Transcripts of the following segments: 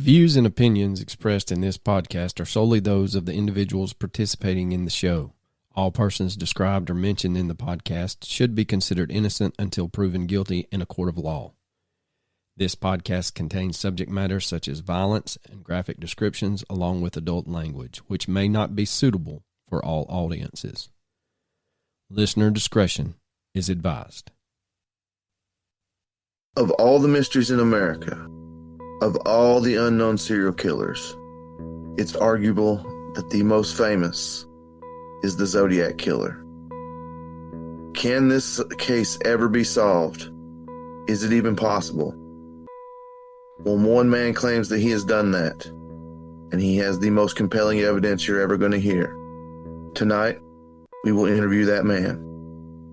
views and opinions expressed in this podcast are solely those of the individuals participating in the show. All persons described or mentioned in the podcast should be considered innocent until proven guilty in a court of law. This podcast contains subject matter such as violence and graphic descriptions along with adult language, which may not be suitable for all audiences. Listener discretion is advised. Of all the mysteries in America, of all the unknown serial killers, it's arguable that the most famous is the Zodiac Killer. Can this case ever be solved? Is it even possible? Well, one man claims that he has done that, and he has the most compelling evidence you're ever going to hear. Tonight, we will interview that man.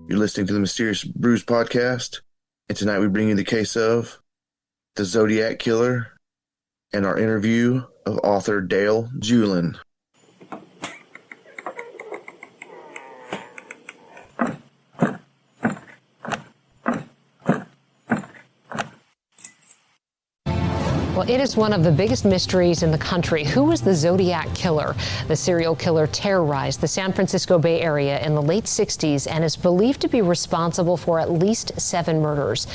You're listening to the Mysterious Brews podcast, and tonight we bring you the case of the Zodiac Killer and our interview of author Dale Julin. Well, it is one of the biggest mysteries in the country. Who was the Zodiac Killer? The serial killer terrorized the San Francisco Bay Area in the late 60s and is believed to be responsible for at least 7 murders.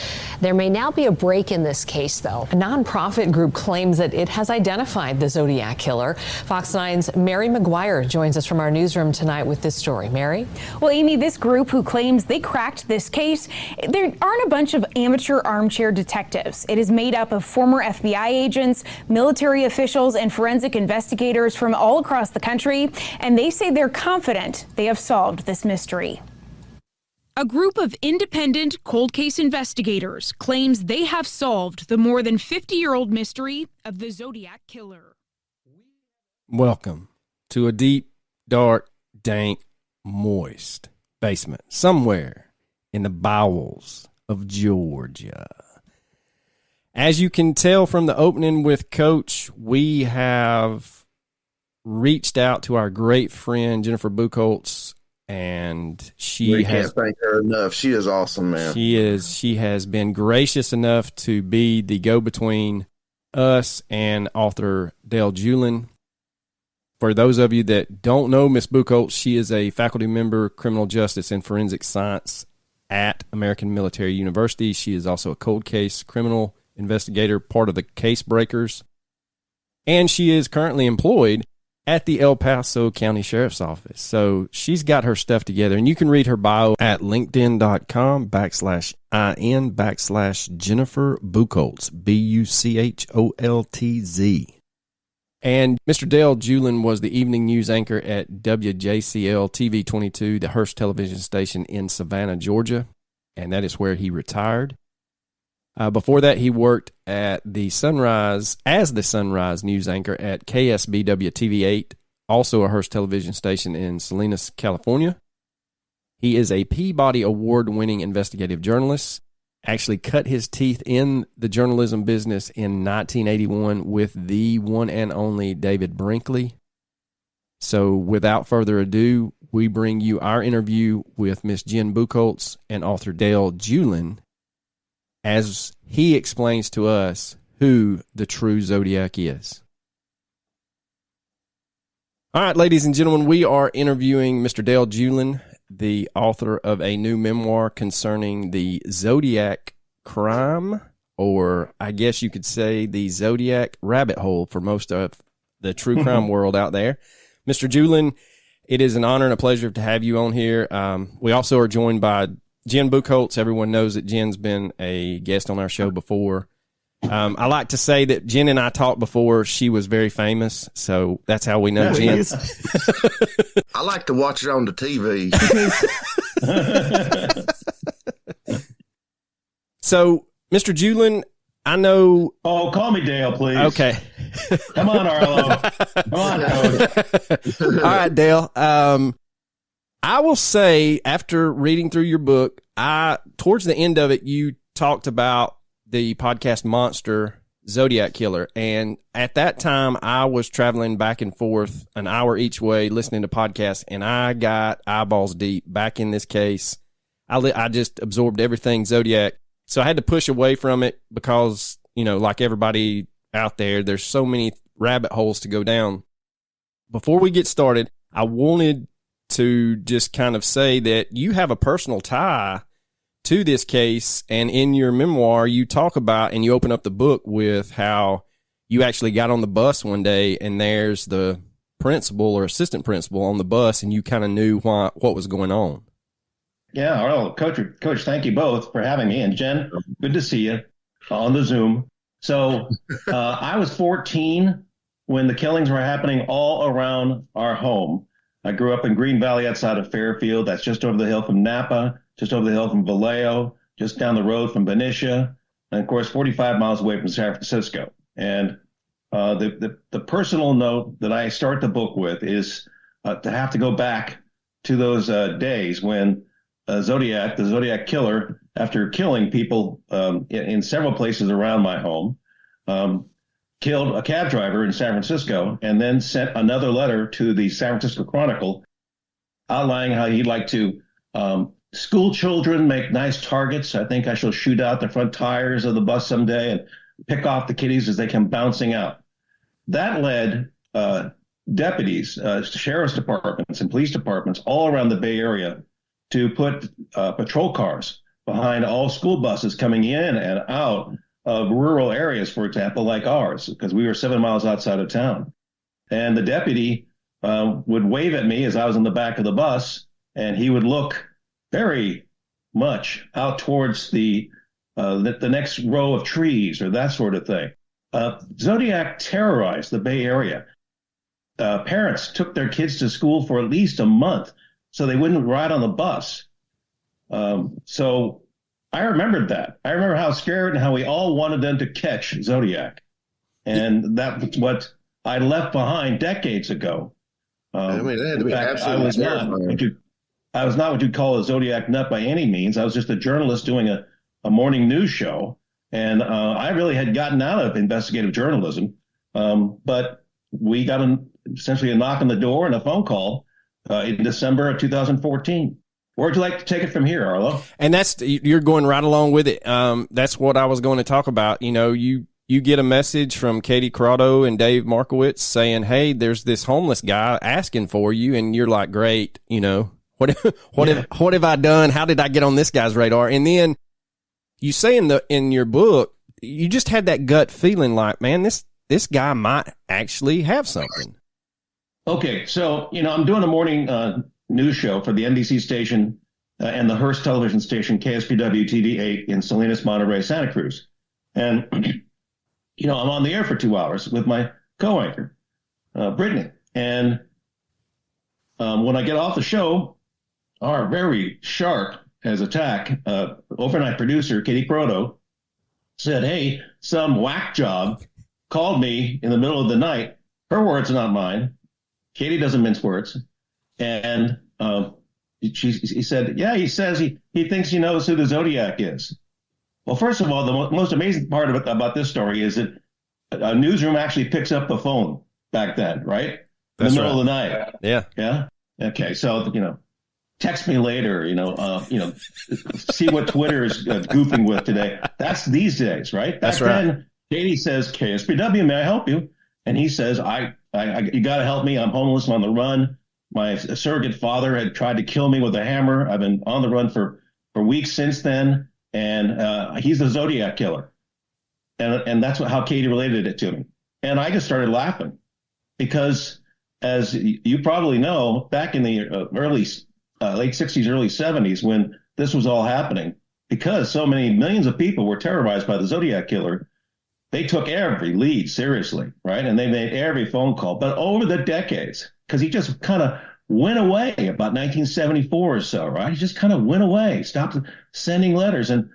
There may now be a break in this case, though. A nonprofit group claims that it has identified the Zodiac Killer. Fox 9's Mary McGuire joins us from our newsroom tonight with this story. Mary? Well, Amy, this group who claims they cracked this case, there aren't a bunch of amateur armchair detectives. It is made up of former FBI agents, military officials, and forensic investigators from all across the country, and they say they're confident they have solved this mystery. A group of independent cold case investigators claims they have solved the more than 50-year-old mystery of the Zodiac Killer. Welcome to a deep, dark, dank, moist basement somewhere in the bowels of Georgia. As you can tell from the opening with Coach, we have reached out to our great friend, Jen Bucholtz, and we can't thank her enough. She is awesome, man. She has been gracious enough to be the go-between us and author Dale Julin. For those of you that don't know Miss Bucholtz, she is a faculty member, criminal justice and forensic science at American Military University. She is also a cold case criminal investigator, part of the Case Breakers, and she is currently employed at the El Paso County Sheriff's Office. So she's got her stuff together, and you can read her bio at linkedin.com/IN/Jennifer Bucholtz, Bucholtz. And Mr. Dale Julin was the evening news anchor at WJCL TV 22, the Hearst television station in Savannah, Georgia, and that is where he retired. Before that, he worked at the Sunrise as the Sunrise news anchor at KSBW TV8, also a Hearst television station in Salinas, California. He is a Peabody Award-winning investigative journalist. Actually cut his teeth in the journalism business in 1981 with the one and only David Brinkley. So without further ado, we bring you our interview with Miss Jen Bucholtz and author Dale Julin, as he explains to us who the true Zodiac is. All right, ladies and gentlemen, we are interviewing Mr. Dale Julin, the author of a new memoir concerning the Zodiac crime, or I guess you could say the Zodiac rabbit hole for most of the true crime world out there. Mr. Julin, it is an honor and a pleasure to have you on here. We also are joined by Jen Bucholtz. Everyone knows that Jen's been a guest on our show before. I like to say that Jen and I talked before she was very famous, so that's how we know Jen. I like to watch her on the TV. So, Mr. Julin, I know... Oh, call me Dale, please. Okay. Come on, Arlo. Come on, Coach. All right, Dale. I will say, after reading through your book, towards the end of it, you talked about the podcast monster Zodiac Killer. And at that time, I was traveling back and forth an hour each way listening to podcasts, and I got eyeballs deep back in this case. I just absorbed everything Zodiac. So I had to push away from it because, you know, like everybody out there. There's so many rabbit holes to go down. Before we get started, I wanted to just kind of say that you have a personal tie to this case, and in your memoir, you talk about, and you open up the book with how you actually got on the bus one day, and there's the principal or assistant principal on the bus, and you kind of knew what was going on. Yeah, well, Coach, thank you both for having me. And Jen, good to see you on the Zoom. So I was 14 when the killings were happening all around our home. I grew up in Green Valley outside of Fairfield. That's just over the hill from Napa, just over the hill from Vallejo, just down the road from Benicia, and of course, 45 miles away from San Francisco. And the personal note that I start the book with is to have to go back to those days when the Zodiac Killer, after killing people in several places around my home, killed a cab driver in San Francisco and then sent another letter to the San Francisco Chronicle outlining how he'd like to school children make nice targets. I think I shall shoot out the front tires of the bus someday and pick off the kiddies as they come bouncing out. That led deputies, sheriff's departments and police departments all around the Bay Area to put patrol cars behind all school buses coming in and out of rural areas, for example, like ours, because we were 7 miles outside of town. And the deputy would wave at me as I was in the back of the bus, and he would look very much out towards the next row of trees or that sort of thing. Zodiac terrorized the Bay Area. Parents took their kids to school for at least a month so they wouldn't ride on the bus. So I remembered that. I remember how scared and how we all wanted them to catch Zodiac. And that's what I left behind decades ago. I mean, that had to be absolutely I was not what you'd call a Zodiac nut by any means. I was just a journalist doing a morning news show. And I really had gotten out of investigative journalism. But we got essentially a knock on the door and a phone call in December of 2014. Where would you like to take it from here, Arlo? And you're going right along with it. That's what I was going to talk about. You know, you get a message from Katie Corrado and Dave Markowitz saying, hey, there's this homeless guy asking for you. And you're like, great, you know, what have I done? How did I get on this guy's radar? And then you say in your book, you just had that gut feeling like, man, this guy might actually have something. Okay. So, you know, I'm doing a morning news show for the NBC station and the Hearst television station, KSPW TV8 in Salinas, Monterey, Santa Cruz. And, you know, I'm on the air for 2 hours with my co-anchor, Brittany. And when I get off the show, our very sharp as attack overnight producer, Katie Corrado, said, hey, some whack job called me in the middle of the night. Her words, not mine. Katie doesn't mince words. And he said, yeah, he says he thinks he knows who the Zodiac is. Well, first of all, the most amazing part about this story is that a newsroom actually picks up the phone back then, right? In the middle of the night. Yeah. Yeah. Okay. So, you know, text me later, see what Twitter is goofing with today. That's these days, right? That's right. Then Katie says, KSPW, may I help you? And he says, you got to help me. I'm homeless. I'm on the run. My surrogate father had tried to kill me with a hammer. I've been on the run for weeks since then. And he's the Zodiac Killer. And that's how Katie related it to me. And I just started laughing because, as you probably know, back in the late 60s, early 70s, when this was all happening, because so many millions of people were terrorized by the Zodiac Killer, they took every lead seriously, right? And they made every phone call. But over the decades, because he just kind of went away about 1974 or so, right? He just kind of went away, stopped sending letters. And,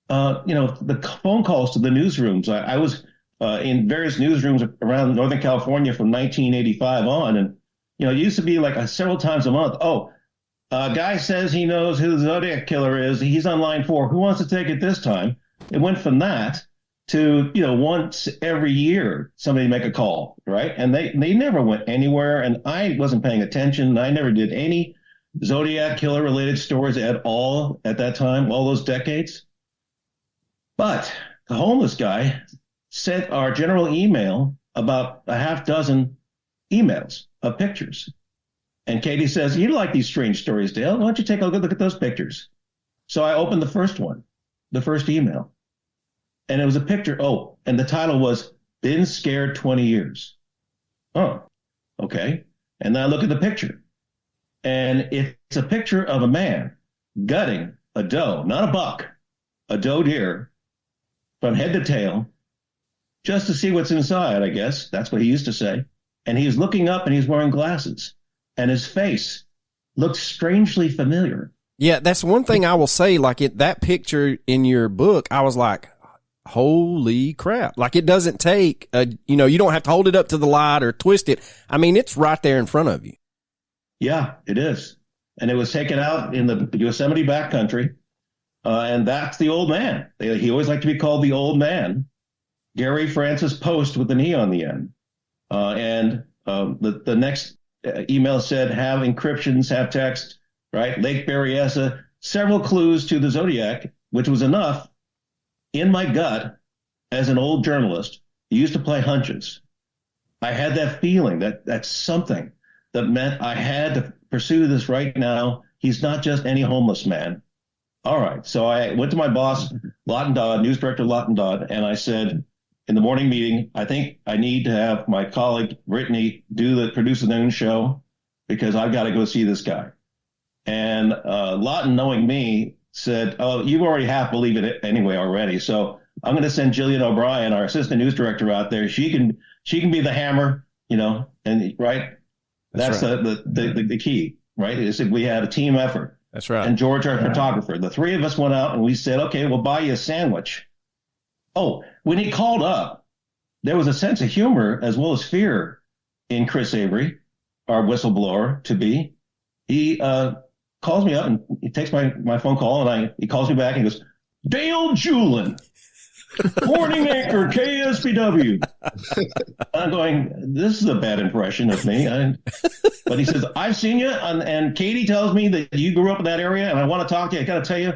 the phone calls to the newsrooms, I was in various newsrooms around Northern California from 1985 on. And, it used to be like several times a month. Oh, a guy says he knows who the Zodiac Killer is. He's on line 4. Who wants to take it this time? It went from that to, once every year, somebody make a call, right? And they never went anywhere. And I wasn't paying attention. I never did any Zodiac Killer related stories at all at that time, all those decades. But the homeless guy sent our general email about a half dozen emails of pictures. And Katie says, you like these strange stories, Dale. Why don't you take a look at those pictures? So I opened the first one, the first email. And it was a picture. Oh, and the title was Been Scared 20 Years. Oh, okay. And then I look at the picture. And it's a picture of a man gutting a doe, not a buck, a doe deer, from head to tail, just to see what's inside, I guess. That's what he used to say. And he's looking up and he's wearing glasses. And his face looks strangely familiar. Yeah, that's one thing I will say. Like that picture in your book, I was like, holy crap. Like it doesn't take, you don't have to hold it up to the light or twist it. I mean, it's right there in front of you. Yeah, it is. And it was taken out in the Yosemite backcountry. And that's the old man. He always liked to be called the old man. Gary Francis Post with an E on the end. The next email said, have encryptions, have text, right? Lake Berryessa, several clues to the Zodiac, which was enough in my gut as an old journalist. He used to play hunches. I had that feeling that that's something that meant I had to pursue this right now. He's not just any homeless man. All right. So I went to my boss, Lawton Dodd, news director Lawton Dodd, and I said in the morning meeting, I think I need to have my colleague Brittany produce the noon show because I've got to go see this guy. And Lawton, knowing me, said, oh, you already half believe it anyway already. So I'm going to send Jillian O'Brien, our assistant news director, out there. She can be the hammer, and right. That's right. The key, right? Is that we had a team effort. That's right. And George, our photographer, the three of us went out and we said, okay, we'll buy you a sandwich. Oh, when he called up, there was a sense of humor as well as fear in Chris Avery, our whistleblower to be. He calls me up and he takes my phone call and he calls me back and he goes, Dale Julin, morning anchor KSBW. I'm going, this is a bad impression of me. But he says, I've seen you, and Katie tells me that you grew up in that area, and I want to talk to you. I got to tell you,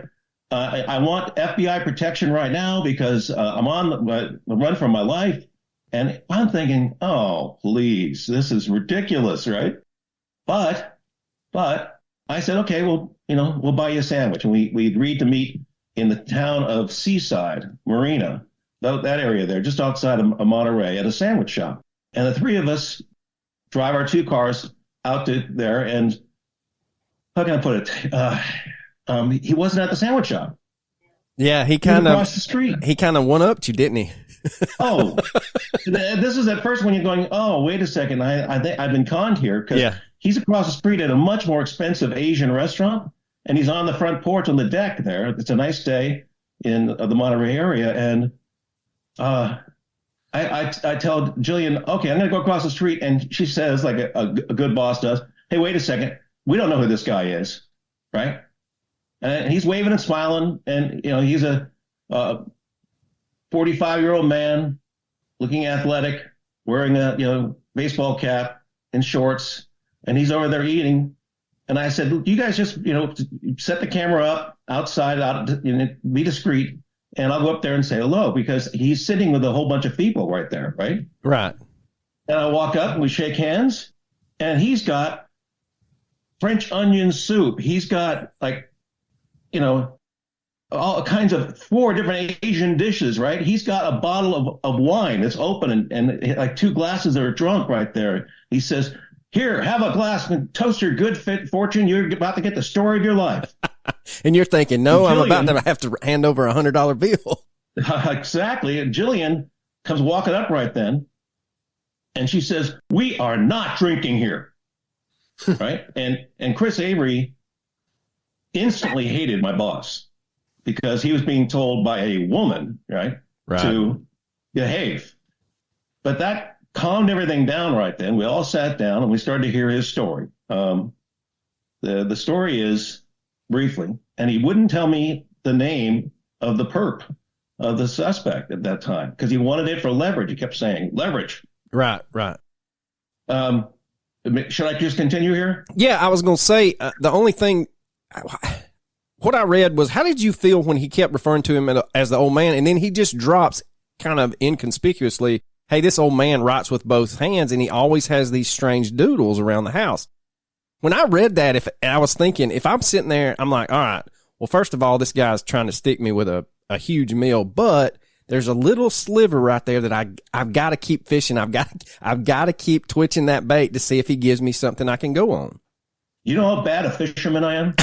I want FBI protection right now because I'm on the run for my life. And I'm thinking, oh, please, this is ridiculous, right? But I said, okay, well, we'll buy you a sandwich. And we agreed to meet in the town of Seaside, Marina, that area there, just outside of Monterey, at a sandwich shop. And the three of us drive our two cars out to there, and how can I put it? He wasn't at the sandwich shop. Yeah, he kind of across the street. He kind of one-upped you, didn't he? Oh, this is at first when you're going, oh, wait a second, I think I've been conned here because he's across the street at a much more expensive Asian restaurant. And he's on the front porch on the deck there. It's a nice day in the Monterey area. And I tell Jillian, okay, I'm going to go across the street. And she says, like a good boss does, hey, wait a second. We don't know who this guy is, right? And he's waving and smiling. And, he's a 45-year-old man looking athletic, wearing a be cap and shorts. And he's over there eating. And I said, you guys just, set the camera up outside, be discreet, and I'll go up there and say hello because he's sitting with a whole bunch of people right there, right? Right. And I walk up and we shake hands, and he's got French onion soup. He's got all kinds of 4 different Asian dishes, right? He's got a bottle of wine that's open and like 2 glasses that are drunk right there. He says, here, have a glass and toast your good fortune. You're about to get the story of your life. And you're thinking, no, I'm about to have to hand over a $100 bill. Exactly. And Jillian comes walking up right then. And she says, we are not drinking here. Right. And Chris Avery instantly hated my boss because he was being told by a woman, right. To behave. But that calmed everything down right then. We all sat down and we started to hear his story. The story is, briefly, and he wouldn't tell me the name of the perp, of the suspect at that time, because he wanted it for leverage. He kept saying, leverage. Right. Should I just continue here? Yeah, I was going to say, the only thing, what I read was, how did you feel when he kept referring to him as the old man, and then he just drops kind of inconspicuously, hey, this old man writes with both hands, and he always has these strange doodles around the house. When I read that, I was thinking, if I'm sitting there, I'm like, all right, well, first of all, this guy's trying to stick me with a huge meal, but there's a little sliver right there that I've got to keep fishing. I've got to keep twitching that bait to see if he gives me something I can go on. You know how bad a fisherman I am?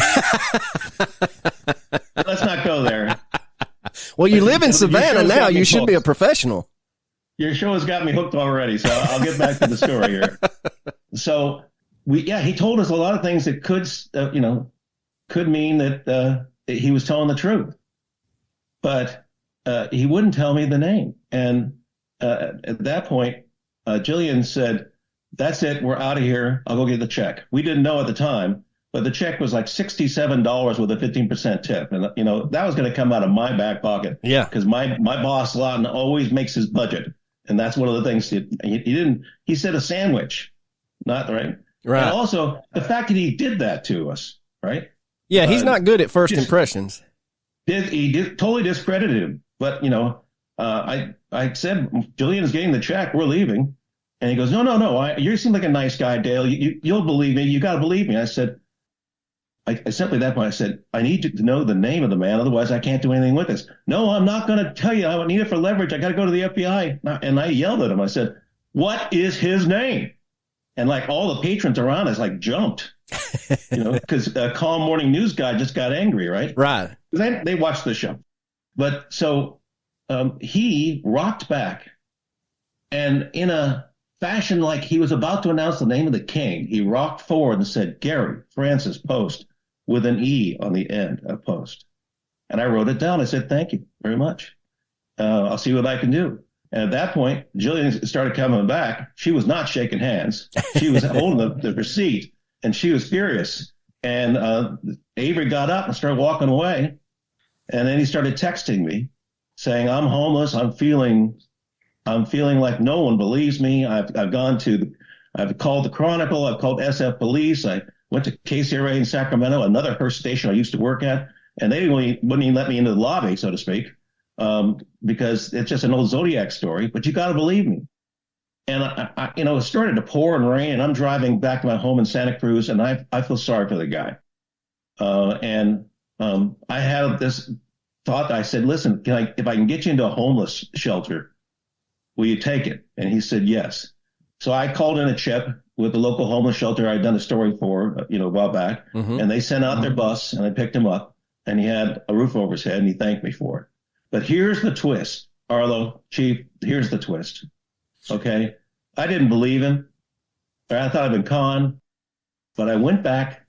Let's not go there. Well, you live in Savannah now. You should be a professional. Your show has got me hooked already, so I'll get back to the story here. So, he told us a lot of things that could mean that he was telling the truth. But he wouldn't tell me the name. And at that point, Jillian said, that's it. We're out of here. I'll go get the check. We didn't know at the time, but the check was like $67 with a 15% tip. And, that was going to come out of my back pocket. Yeah. Because my boss, Lawton, always makes his budget. And that's one of the things he said a sandwich, not right. Right. And also the fact that he did that to us. Right. Yeah. He's not good at first impressions. He totally discredited him. But, I said, Jillian is getting the check. We're leaving. And he goes, no. You seem like a nice guy, Dale. You'll believe me. You got to believe me. I said, I simply at that point, I said, I need you to know the name of the man. Otherwise, I can't do anything with this. No, I'm not going to tell you. I need it for leverage. I got to go to the FBI. And I yelled at him. I said, what is his name? And like all the patrons around us like jumped, because a Calm Morning News guy just got angry, right? Right. They watched the show. But so he rocked back, and in a fashion like he was about to announce the name of the king, he rocked forward and said, Gary Francis Post, with an E on the end of Post. And I wrote it down. I said, thank you very much. I'll see what I can do. And at that point, Jillian started coming back. She was not shaking hands. She was holding the receipt, and she was furious. And Avery got up and started walking away. And then he started texting me saying, I'm homeless. I'm feeling like no one believes me. I've called the Chronicle. I've called SF Police. I went to KCRA in Sacramento, another Hearst station I used to work at, and they wouldn't even let me into the lobby, so to speak, because it's just an old Zodiac story. But you got to believe me. And it started to pour and rain, and I'm driving back to my home in Santa Cruz, and I feel sorry for the guy. I had this thought. I said, listen, if I can get you into a homeless shelter, will you take it? And he said, yes. So I called in a chip with the local homeless shelter I'd done a story for, a while back. Mm-hmm. And they sent out their bus, and I picked him up, and he had a roof over his head, and he thanked me for it. But here's the twist, Arlo, Chief, here's the twist. Okay. I didn't believe him. I thought I'd been conned, but I went back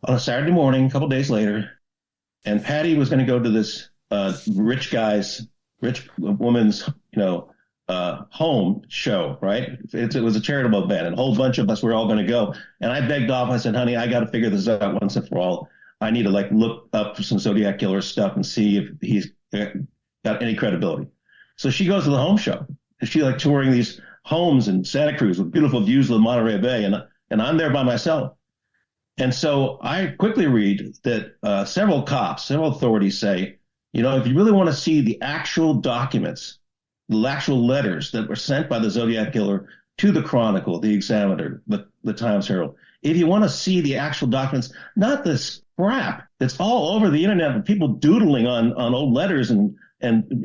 on a Saturday morning, a couple days later, and Patty was going to go to this rich woman's, home show, right? It was a charitable event, and a whole bunch of us were all going to go. And I begged off. I said, honey, I got to figure this out once and for all. I need to look up some Zodiac Killer stuff and see if he's got any credibility. So she goes to the home show. And she touring these homes in Santa Cruz with beautiful views of the Monterey Bay. And I'm there by myself. And so I quickly read that several authorities say, if you really want to see the actual documents, the actual letters that were sent by the Zodiac Killer to the Chronicle, the Examiner, the Times Herald, if you want to see the actual documents, not this crap that's all over the internet with people doodling on old letters and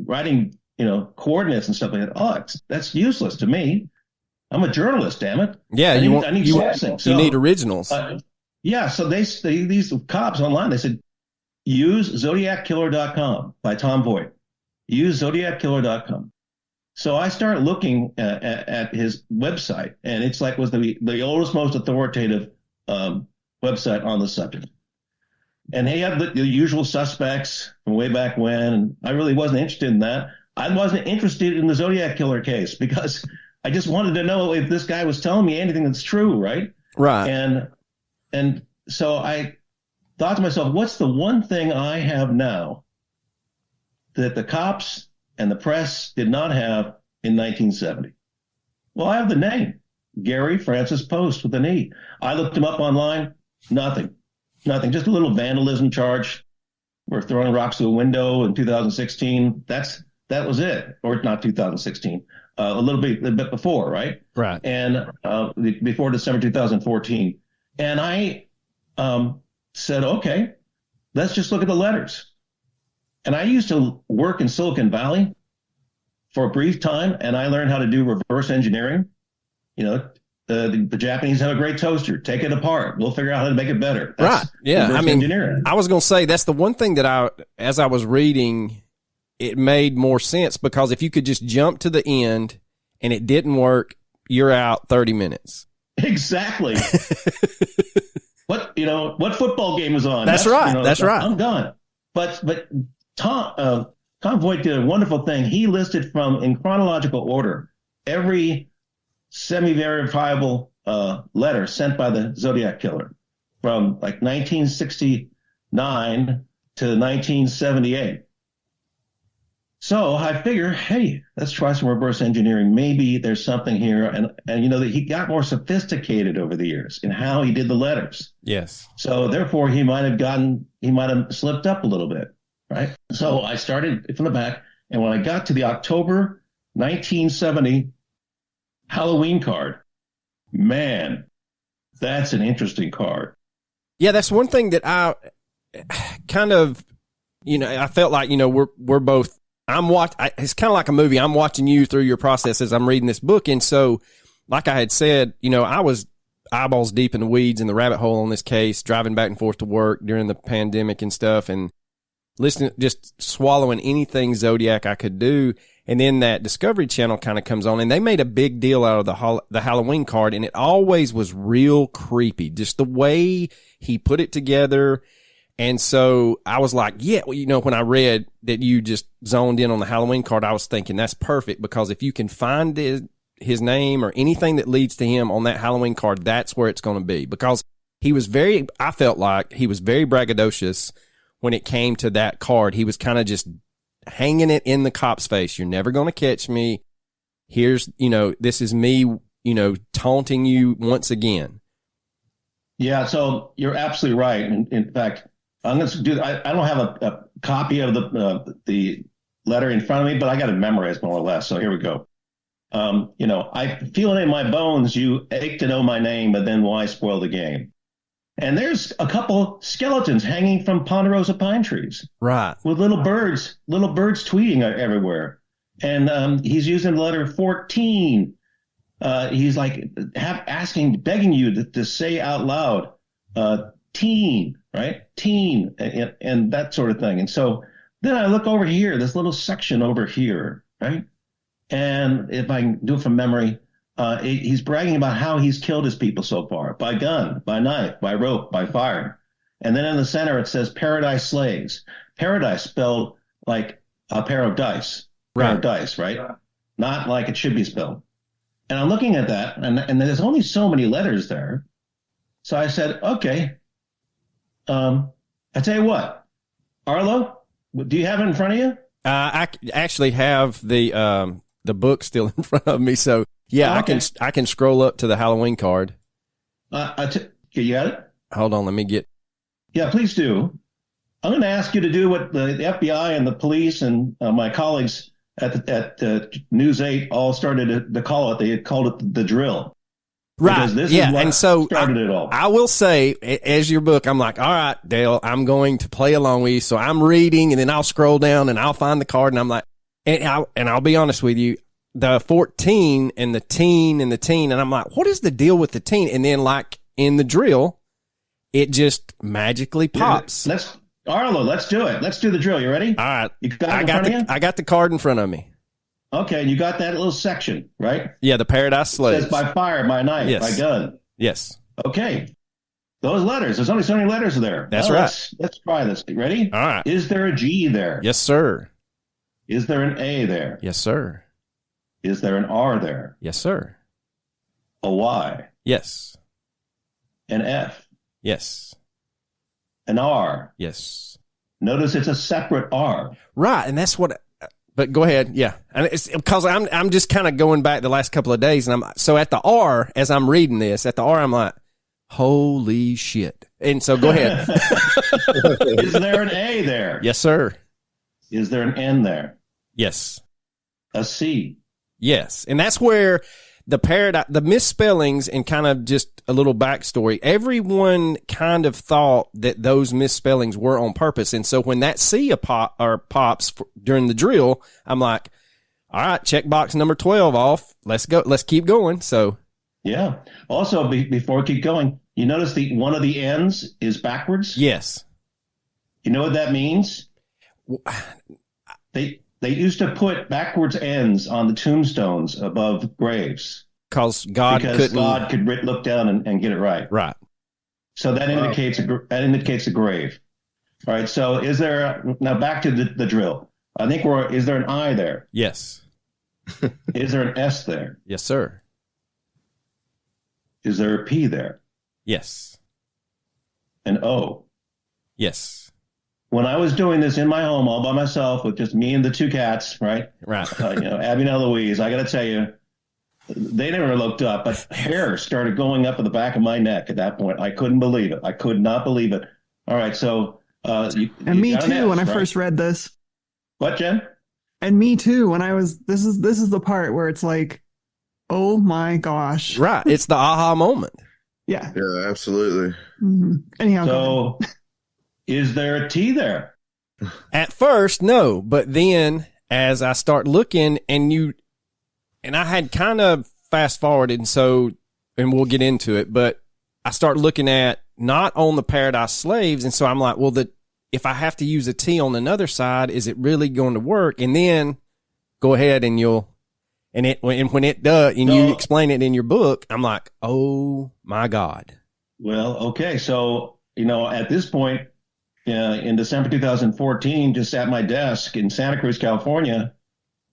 writing, coordinates and stuff like that. That's useless to me. I'm a journalist, damn it. Yeah, I need sourcing. You need originals. So these cops online, they said, use ZodiacKiller.com by Tom Voigt. Use ZodiacKiller.com. So I started looking at his website, and it's was the oldest, most authoritative website on the subject. And he had the usual suspects from way back when, and I really wasn't interested in that. I wasn't interested in the Zodiac Killer case because I just wanted to know if this guy was telling me anything that's true, right? Right. And so I thought to myself, what's the one thing I have now that the cops and the press did not have in 1970? Well, I have the name, Gary Francis Post with an E. I looked him up online, nothing, just a little vandalism charge. We're throwing rocks through a window in 2016. That's that was it. Or not 2016, a little bit before, right? Right. And before December 2014. And I said, okay, let's just look at the letters. And I used to work in Silicon Valley for a brief time, and I learned how to do reverse engineering. You know, the Japanese have a great toaster. Take it apart. We'll figure out how to make it better. That's right. Yeah. reverse engineering. I was going to say that's the one thing that as I was reading, it made more sense, because if you could just jump to the end and it didn't work, you're out 30 minutes. Exactly. What football game is on? That's right. That's right. I'm done. But Tom Voigt did a wonderful thing. He listed in chronological order every semi-verifiable letter sent by the Zodiac Killer from like 1969 to 1978. So I figure, hey, let's try some reverse engineering. Maybe there's something here. And that he got more sophisticated over the years in how he did the letters. Yes. So therefore he might have slipped up a little bit. Right. So I started from the back. And when I got to the October 1970 Halloween card, man, that's an interesting card. Yeah, that's one thing that I kind of, I felt like, we're both, it's kind of like a movie. I'm watching you through your process as I'm reading this book. And so, like I had said, I was eyeballs deep in the weeds in the rabbit hole on this case, driving back and forth to work during the pandemic and stuff, and listening, just swallowing anything Zodiac I could do. And then that Discovery Channel kind of comes on, and they made a big deal out of the Halloween card, and it always was real creepy, just the way he put it together. And so I was like, yeah, when I read that you just zoned in on the Halloween card, I was thinking that's perfect, because if you can find his name or anything that leads to him on that Halloween card, that's where it's going to be. Because I felt like he was very braggadocious when it came to that card. He was kind of just hanging it in the cop's face. You're never going to catch me. Here's, this is me, taunting you once again. Yeah, so you're absolutely right. In fact, I'm going to do. I don't have a copy of the letter in front of me, but I got it memorized more or less. So here we go. I feel it in my bones. You ache to know my name, but then why spoil the game? And there's a couple skeletons hanging from ponderosa pine trees, right, with little birds tweeting everywhere. And he's using the letter 14. He's like begging you to say out loud, teen, right? Teen, and that sort of thing. And so then I look over here, this little section over here, right? And if I can do it from memory, he's bragging about how he's killed his people so far, by gun, by knife, by rope, by fire. And then in the center, it says Paradise Slays. Paradise spelled like a pair of dice, pair of dice, right? Not like it should be spelled. And I'm looking at that, and there's only so many letters there. So I said, okay, I tell you what, Arlo, do you have it in front of you? I actually have the book still in front of me, so yeah, okay. I can scroll up to the Halloween card. You got it? Hold on, let me get. Yeah, please do. I'm going to ask you to do what the FBI and the police and my colleagues at News 8 all started to call it. They had called it the drill. Right. Because this is what started it all. I will say, as your book, I'm like, all right, Dale, I'm going to play along with you. So I'm reading, and then I'll scroll down and I'll find the card, and I'm like, and I'll be honest with you, the 14 and the teen, and I'm like, what is the deal with the teen? And then, like in the drill, it just magically pops. Yeah, Arlo, let's do it. Let's do the drill. You ready? All right. I got the card in front of me. Okay, you got that little section, right? Yeah, the Paradise Slays. It says by fire, by knife, yes. By gun. Yes. Okay. Those letters. There's only so many letters there. That's right. Let's try this. Ready? All right. Is there a G there? Yes, sir. Is there an A there? Yes, sir. Is there an R there? Yes, sir. A Y? Yes. An F? Yes. An R? Yes. Notice it's a separate R. Right, and that's what... But go ahead, yeah. And it's because I'm just kind of going back the last couple of days, and so at the R, as I'm reading this, at the R, I'm like, holy shit. And so go ahead. Is there an A there? Yes, sir. Is there an N there? Yes. A C. Yes. And that's where the misspellings and kind of just a little backstory, everyone kind of thought that those misspellings were on purpose. And so when that C pops during the drill, I'm like, all right, check box number 12 off. Let's go. Let's keep going. So. Yeah. Also, before we keep going, you notice one of the ends is backwards? Yes. You know what that means? They used to put backwards ends on the tombstones above graves. Because God could look down and get it right. Right. So that indicates a grave. All right. So now back to the drill. I think is there an I there? Yes. Is there an S there? Yes, sir. Is there a P there? Yes. An O? Yes. When I was doing this in my home all by myself with just me and the two cats, right? Right. Abby and Eloise, I got to tell you, they never looked up, but hair started going up at the back of my neck at that point. I couldn't believe it. I could not believe it. All right. So, me too, when I first read this. What, Jen? And me too, when this is the part where it's like, oh my gosh. Right. It's the aha moment. Yeah. Yeah, absolutely. Mm-hmm. Anyhow. So is there a T there? At first, no. But then as I start looking and I had kind of fast forwarded. And we'll get into it, but I start looking at not on the Paradise Slaves. And so I'm like, well, if I have to use a T on another side, is it really going to work? And then go ahead and when it does, and you explain it in your book, I'm like, oh my God. Well, okay. So, at this point, in December 2014, just at my desk in Santa Cruz, California,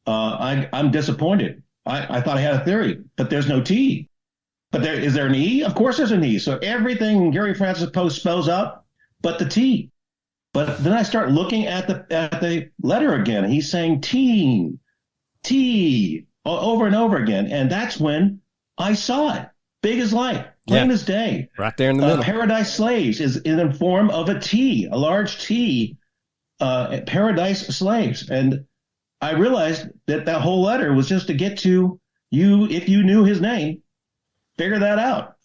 I'm disappointed. I thought I had a theory, but there's no T. But is there an E? Of course there's an E. So everything Gary Francis Post spells out, but the T. But then I start looking at the letter again. He's saying teen, T, over and over again. And that's when I saw it. Big as light, plain as day. Right there in the middle. Paradise Slaves is in the form of a T, a large T, Paradise Slaves. And I realized that whole letter was just to get to you, if you knew his name, figure that out.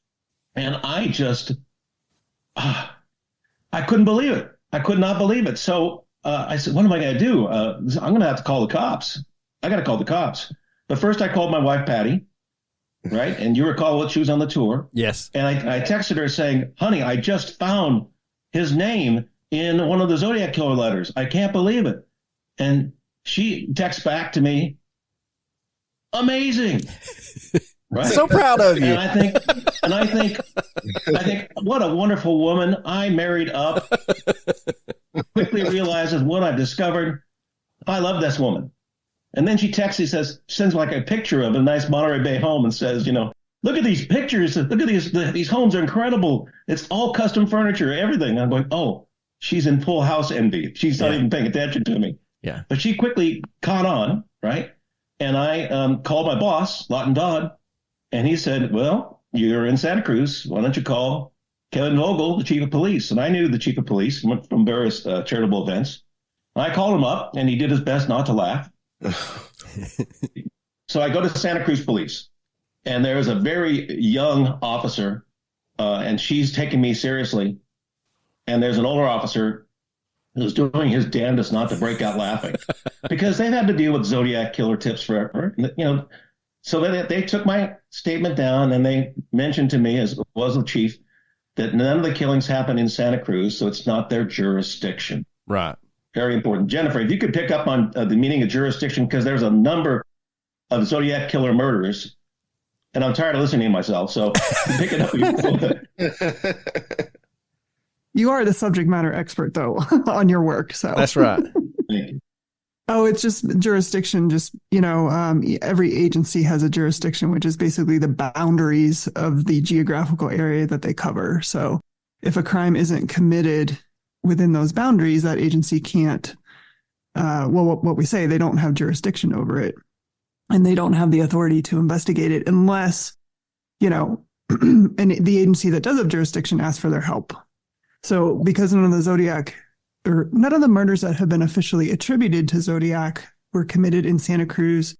And I just, I couldn't believe it. I could not believe it. So I said, what am I going to do? I'm going to have to call the cops. I got to call the cops. But first I called my wife, Patty, right? And you recall what she was on the tour. Yes. And I texted her saying, honey, I just found his name in one of the Zodiac Killer letters. I can't believe it. And she texts back to me, amazing. Right? So proud of you. And I think, what a wonderful woman. I married up. Quickly realizes what I've discovered. I love this woman. And then she texts, sends like a picture of a nice Monterey Bay home and says, look at these pictures. Look at these homes are incredible. It's all custom furniture, everything. I'm going, oh, she's in full house envy. She's not even paying attention to me. Yeah. But she quickly caught on, right? And I called my boss, Lawton Dodd, and he said, well, you're in Santa Cruz. Why don't you call Kevin Vogel, the chief of police? And I knew the chief of police from various charitable events. I called him up, and he did his best not to laugh. So I go to Santa Cruz Police, and there is a very young officer, and she's taking me seriously. And there's an older officer who's doing his damnedest not to break out laughing because they've had to deal with Zodiac Killer tips forever. So they took my statement down, and they mentioned to me, as was the chief, that none of the killings happen in Santa Cruz, so it's not their jurisdiction. Right. Very important. Jennifer, if you could pick up on the meaning of jurisdiction, because there's a number of Zodiac Killer murders, and I'm tired of listening to myself, so pick it up. You are the subject matter expert, though, on your work. So that's right. Thank you. Oh, it's just jurisdiction. Just, every agency has a jurisdiction, which is basically the boundaries of the geographical area that they cover. So if a crime isn't committed within those boundaries, that agency can't, what we say, they don't have jurisdiction over it. And they don't have the authority to investigate it unless, and the agency that does have jurisdiction asks for their help. So because none of the murders that have been officially attributed to Zodiac were committed in Santa Cruz.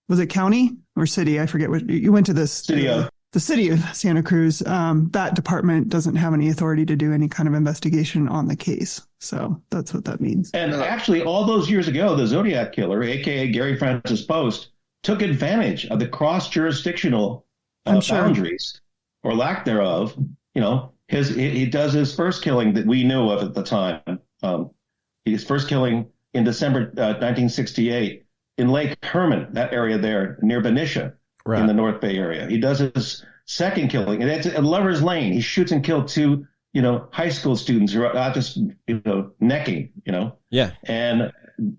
Was it county or city? I forget what you went to this. The city of Santa Cruz. That department doesn't have any authority to do any kind of investigation on the case. So that's what that means. And actually, all those years ago, the Zodiac Killer, a.k.a. Gary Francis Post, took advantage of the cross-jurisdictional boundaries or lack thereof. He does his first killing that we knew of at the time. His first killing in December 1968 in Lake Herman, that area there near Benicia. Right. In the North Bay area. He does his second killing, and it's at Lover's Lane. He shoots and killed 2, high school students who are out just, necking, Yeah. And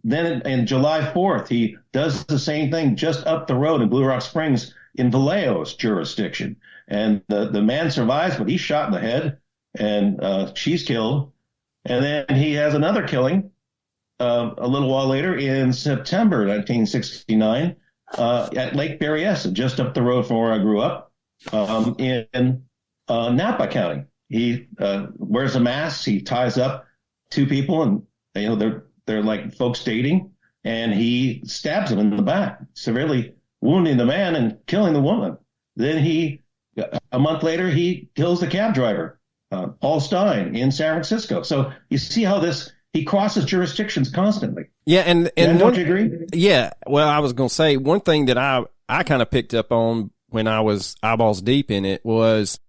then in July 4th, he does the same thing just up the road in Blue Rock Springs in Vallejo's jurisdiction. And the man survives, but he's shot in the head, and she's killed. And then he has another killing a little while later in September 1969. At Lake Berryessa, just up the road from where I grew up, in Napa County. He wears a mask. He ties up 2 people, and they're like folks dating, and he stabs them in the back, severely wounding the man and killing the woman. Then a month later, he kills the cab driver, Paul Stein, in San Francisco. So you see how he crosses jurisdictions constantly. Yeah, and don't you agree? Yeah, well, I was going to say one thing that I kind of picked up on when I was eyeballs deep in it was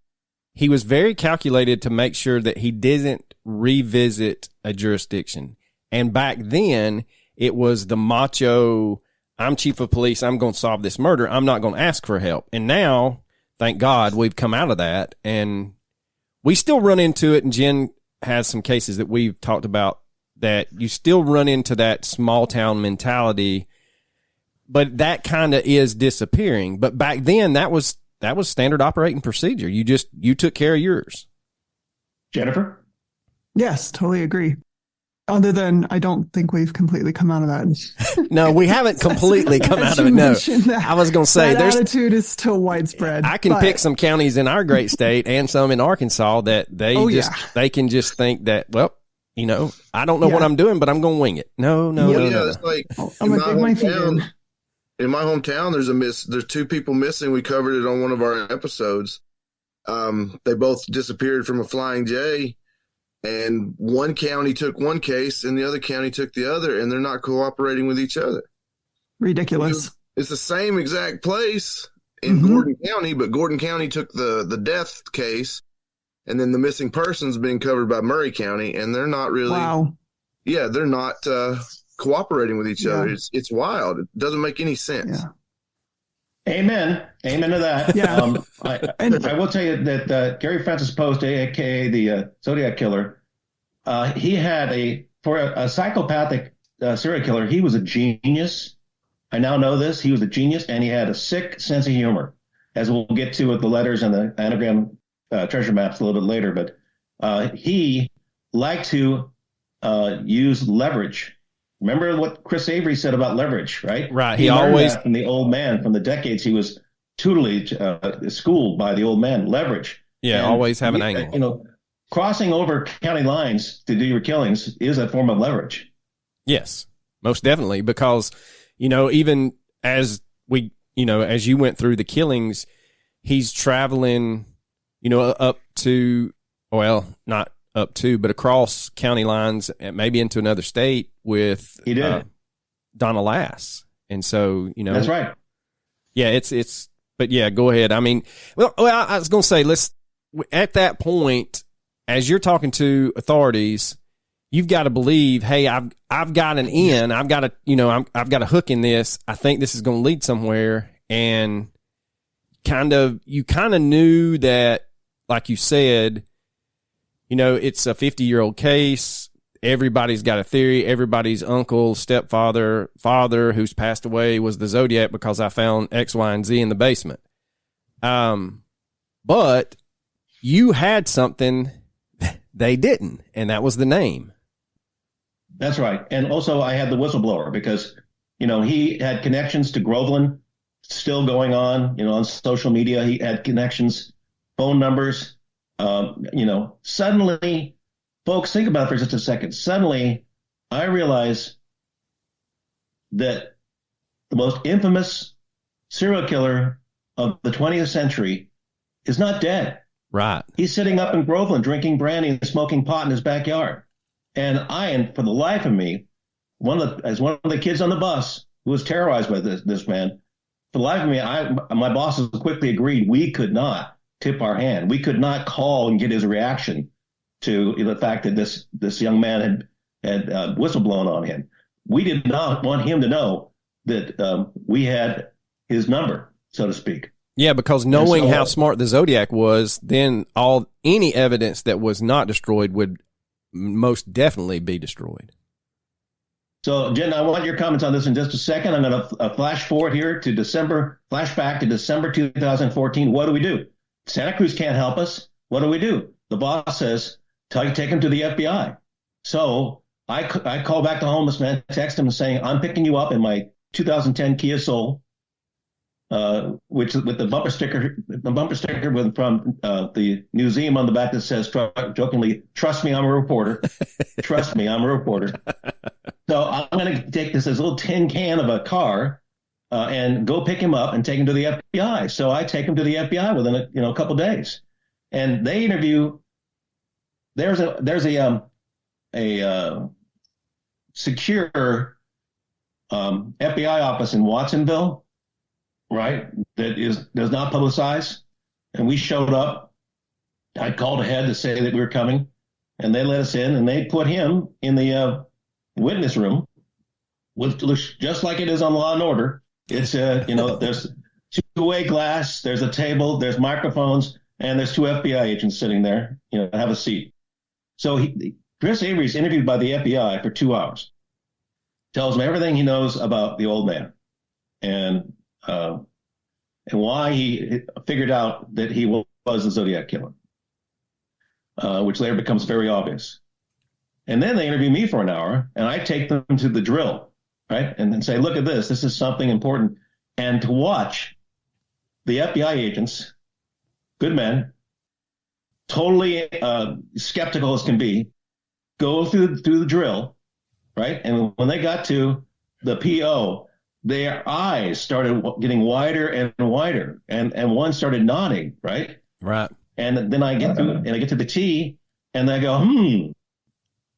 he was very calculated to make sure that he didn't revisit a jurisdiction. And back then, it was the macho, I'm chief of police, I'm going to solve this murder, I'm not going to ask for help. And now, thank God, we've come out of that, and we still run into it, and Jen has some cases that we've talked about that you still run into that small town mentality, but that kind of is disappearing. But back then that was standard operating procedure. You took care of yours. Jennifer? Yes, totally agree. Other than I don't think we've completely come out of that. No, we haven't completely come out of it. No, I was going to say that attitude is still widespread. I can pick some counties in our great state and some in Arkansas that they can just think that, well, I don't know what I'm doing, but I'm going to wing it. No. It's like in my hometown, there's 2 people missing. We covered it on one of our episodes. They both disappeared from a Flying J, and one county took one case and the other county took the other, and they're not cooperating with each other. Ridiculous. It's the same exact place in Gordon County, but Gordon County took the death case. And then the missing person's being covered by Murray County, and they're not really. Wow. Yeah, they're not cooperating with each other. It's wild. It doesn't make any sense. Yeah. Amen to that. Yeah. I will tell you that Gary Francis Post, aka the Zodiac Killer, he had for a psychopathic serial killer, he was a genius. I now know this. He was a genius, and he had a sick sense of humor, as we'll get to with the letters and the anagram treasure maps a little bit later, but he liked to use leverage. Remember what Chris Avery said about leverage, right? Right. He always from the old man, from the decades he was tutelage schooled by the old man. Leverage. Yeah, and always have an angle. Crossing over county lines to do your killings is a form of leverage. Yes, most definitely, because even as as you went through the killings, he's traveling. Up to, well, not up to, but across county lines, and maybe into another state with Donna Lass. And so, that's right. Yeah, but yeah, go ahead. I mean, well, I was going to say, at that point, as you're talking to authorities, you've got to believe, hey, I've got an in, I've got I've got a hook in this. I think this is going to lead somewhere. And you kind of knew that, like you said, it's a 50-year-old case. Everybody's got a theory. Everybody's uncle, stepfather, father who's passed away was the Zodiac because I found X, Y, and Z in the basement. But you had something they didn't, and that was the name. That's right. And also I had the whistleblower because, he had connections to Groveland still going on social media. He had connections, phone numbers. Suddenly, folks, think about it for just a second. Suddenly, I realize that the most infamous serial killer of the 20th century is not dead. Right. He's sitting up in Groveland drinking brandy and smoking pot in his backyard. And for the life of me, as one of the kids on the bus who was terrorized by this man, for the life of me, my bosses quickly agreed we could not tip our hand. We could not call and get his reaction to the fact that this young man had whistleblown on him. We did not want him to know that we had his number, so to speak. Yeah, because knowing how smart the Zodiac was, then any evidence that was not destroyed would most definitely be destroyed. So, Jen, I want your comments on this in just a second. I'm going to flash forward here to flashback to December 2014. What do we do? Santa Cruz can't help us. What do? The boss says, take him to the FBI. So I call back the homeless man, text him saying, I'm picking you up in my 2010 Kia Soul, which with the bumper sticker from the museum on the back that says jokingly, "Trust me, I'm a reporter." Trust me, I'm a reporter. So I'm going to take this little tin can of a car and go pick him up and take him to the FBI. So I take him to the FBI within a couple days, and they interview. There's a secure FBI office in Watsonville, right? That does not publicize. And we showed up. I called ahead to say that we were coming, and they let us in, and they put him in the witness room, which looks just like it is on Law and Order. It's there's two-way glass, there's a table, there's microphones, and there's two FBI agents sitting there. Have a seat. So Chris Avery's interviewed by the FBI for 2 hours. Tells him everything he knows about the old man, and why he figured out that he was the Zodiac Killer, which later becomes very obvious. And then they interview me for an hour, and I take them to the drill, right? And then say, look at this. This is something important. And to watch the FBI agents, good men, totally skeptical as can be, go through the drill, right? And when they got to the PO, their eyes started getting wider and wider, and one started nodding, right? Right. And then I get to the T, and I go,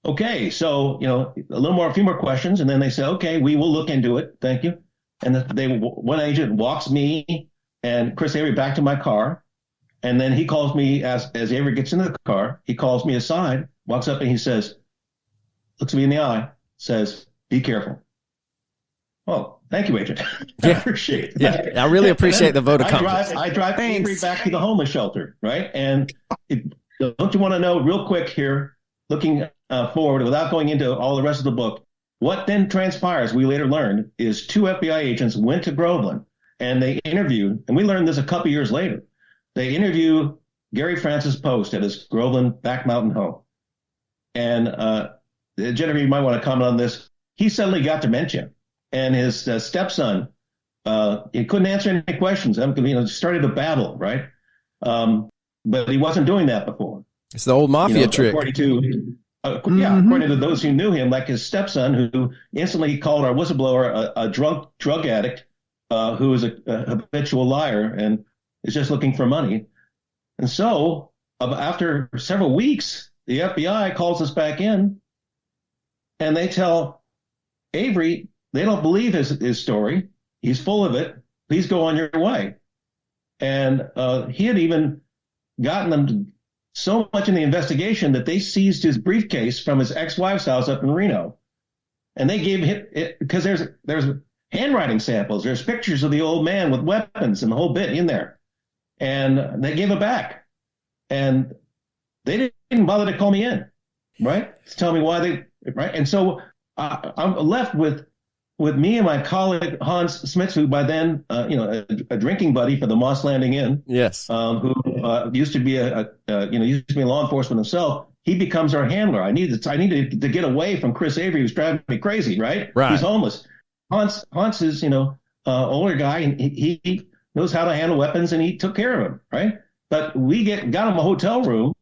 okay, so a few more questions, and then they say, okay, we will look into it, thank you. And one agent walks me and Chris Avery back to my car, and then he calls me as Avery gets into the car. He calls me aside, walks up, and he says, looks me in the eye, says, "Be careful." Oh, thank you, Agent. I appreciate it. Yeah, I really appreciate the vote of confidence. I drive Avery back to the homeless shelter, right? And don't you want to know real quick here, looking forward, without going into all the rest of the book, what then transpires, we later learned, is two FBI agents went to Groveland, and they interviewed, and we learned this a couple years later, they interview Gary Francis Post at his Groveland back mountain home. And Jennifer, you might want to comment on this. He suddenly got dementia. And his stepson, he couldn't answer any questions. Started to babble, right? But he wasn't doing that before. It's the old mafia trick. According to those who knew him, like his stepson, who instantly called our whistleblower a drug addict who is a habitual liar and is just looking for money. And so after several weeks, the FBI calls us back in, and they tell Avery, they don't believe his story. He's full of it. Please go on your way. And he had even gotten them so much in the investigation that they seized his briefcase from his ex-wife's house up in Reno. And they gave him it because there's handwriting samples. There's pictures of the old man with weapons and the whole bit in there. And they gave it back. And they didn't bother to call me in, right? To tell me why right? And so I'm left with me and my colleague Hans Smits, who by then, a drinking buddy for the Moss Landing Inn. Yes. Who used to be used to be in law enforcement himself. He becomes our handler. I needed to get away from Chris Avery, who's driving me crazy. Right. He's homeless. Hans is older guy, and he knows how to handle weapons, and he took care of him. Right. But we got him a hotel room,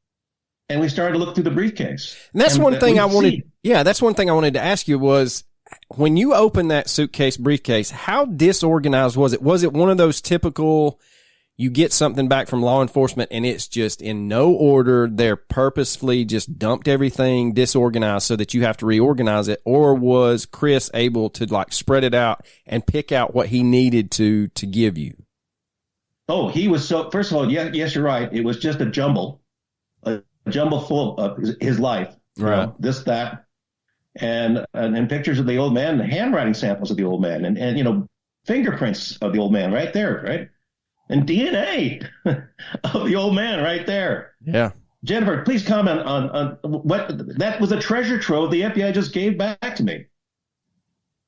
and we started to look through the briefcase. And that's one thing I wanted. Yeah, that's one thing I wanted to ask you was, when you opened that briefcase, how disorganized was it? Was it one of those typical, you get something back from law enforcement and it's just in no order, they're purposefully just dumped everything disorganized so that you have to reorganize it? Or was Chris able to like spread it out and pick out what he needed to give you? Oh, he was first of all, yes, you're right. It was just a jumble full of his life. Right. This, that, and pictures of the old man, the handwriting samples of the old man, and fingerprints of the old man right there, right? And DNA of the old man right there. Yeah. Jennifer, please comment on what that was, a treasure trove the FBI just gave back to me.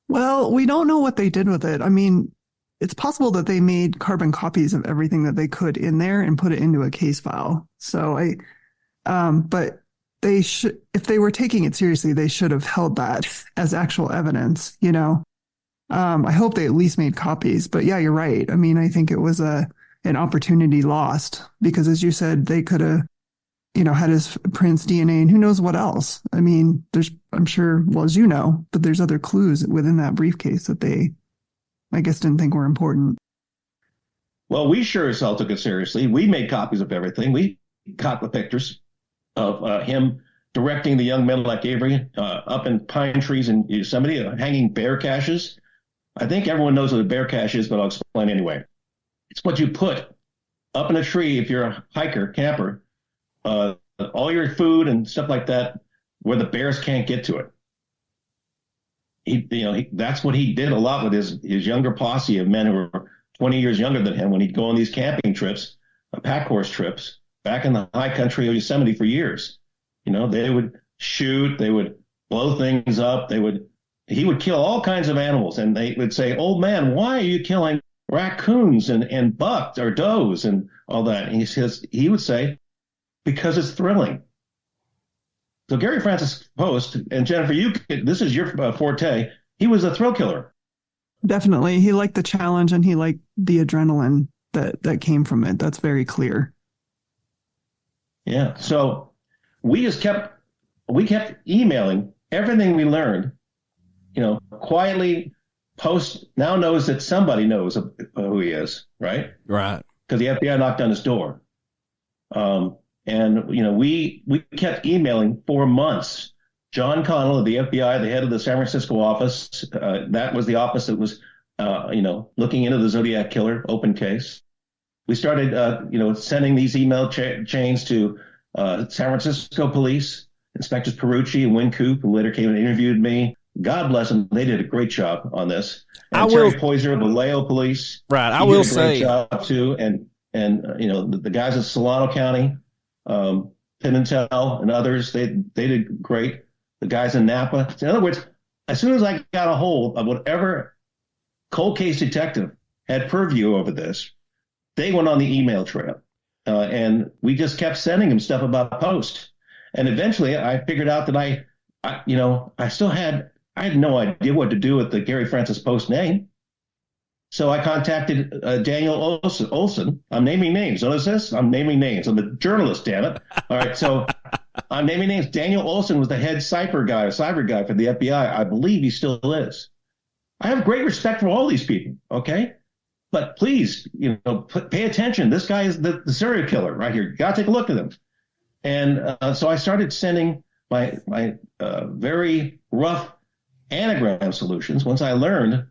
Well, we don't know what they did with it. I mean, it's possible that they made carbon copies of everything that they could in there and put it into a case file. So but they should, if they were taking it seriously, they should have held that as actual evidence, I hope they at least made copies, but yeah, you're right. I mean, I think it was an opportunity lost because, as you said, they could have, had his prints, DNA, and who knows what else. I mean, I'm sure, well, as you know, but there's other clues within that briefcase that they, I guess, didn't think were important. Well, we sure as hell took it seriously. We made copies of everything. We caught the pictures of him directing the young men like Avery up in pine trees in Yosemite, hanging bear caches. I think everyone knows what a bear cache is, but I'll explain anyway. It's what you put up in a tree if you're a hiker, camper, all your food and stuff like that, where the bears can't get to it. That's what he did a lot with his younger posse of men who were 20 years younger than him when he'd go on these camping trips, pack horse trips, back in the high country of Yosemite for years. They would shoot, they would blow things up, he would kill all kinds of animals, and they would say, "Old man, why are you killing raccoons and bucks or does and all that?" And he would say, "Because it's thrilling." So Gary Francis Post, and Jennifer, this is your forte. He was a thrill killer. Definitely. He liked the challenge and he liked the adrenaline that came from it. That's very clear. Yeah. So we kept emailing everything we learned, quietly. Post now knows that somebody knows who he is, right? Right. Because the FBI knocked on his door. And we kept emailing for months. John Connell of the FBI, the head of the San Francisco office, that was the office that was, looking into the Zodiac Killer open case. We started, sending these email chains to San Francisco police, Inspectors Perucci and Wynn Coop, who later came and interviewed me. God bless them. They did a great job on this. And Terry Poiser of the Vallejo police. Right. I will say. Did a great job too. And the guys in Solano County, Pimentel and others, they did great. The guys in Napa. In other words, as soon as I got a hold of whatever cold case detective had purview over this, they went on the email trail. And we just kept sending him stuff about Post. And eventually I figured out that I had no idea what to do with the Gary Francis Post name. So I contacted Daniel Olson. I'm naming names. Notice this? I'm naming names. I'm a journalist, damn it. All right, so I'm naming names. Daniel Olson was the head cyber guy for the FBI. I believe he still is. I have great respect for all these people, okay? But please, pay attention. This guy is the serial killer right here. You got to take a look at him. And so I started sending my very rough anagram solutions. Once I learned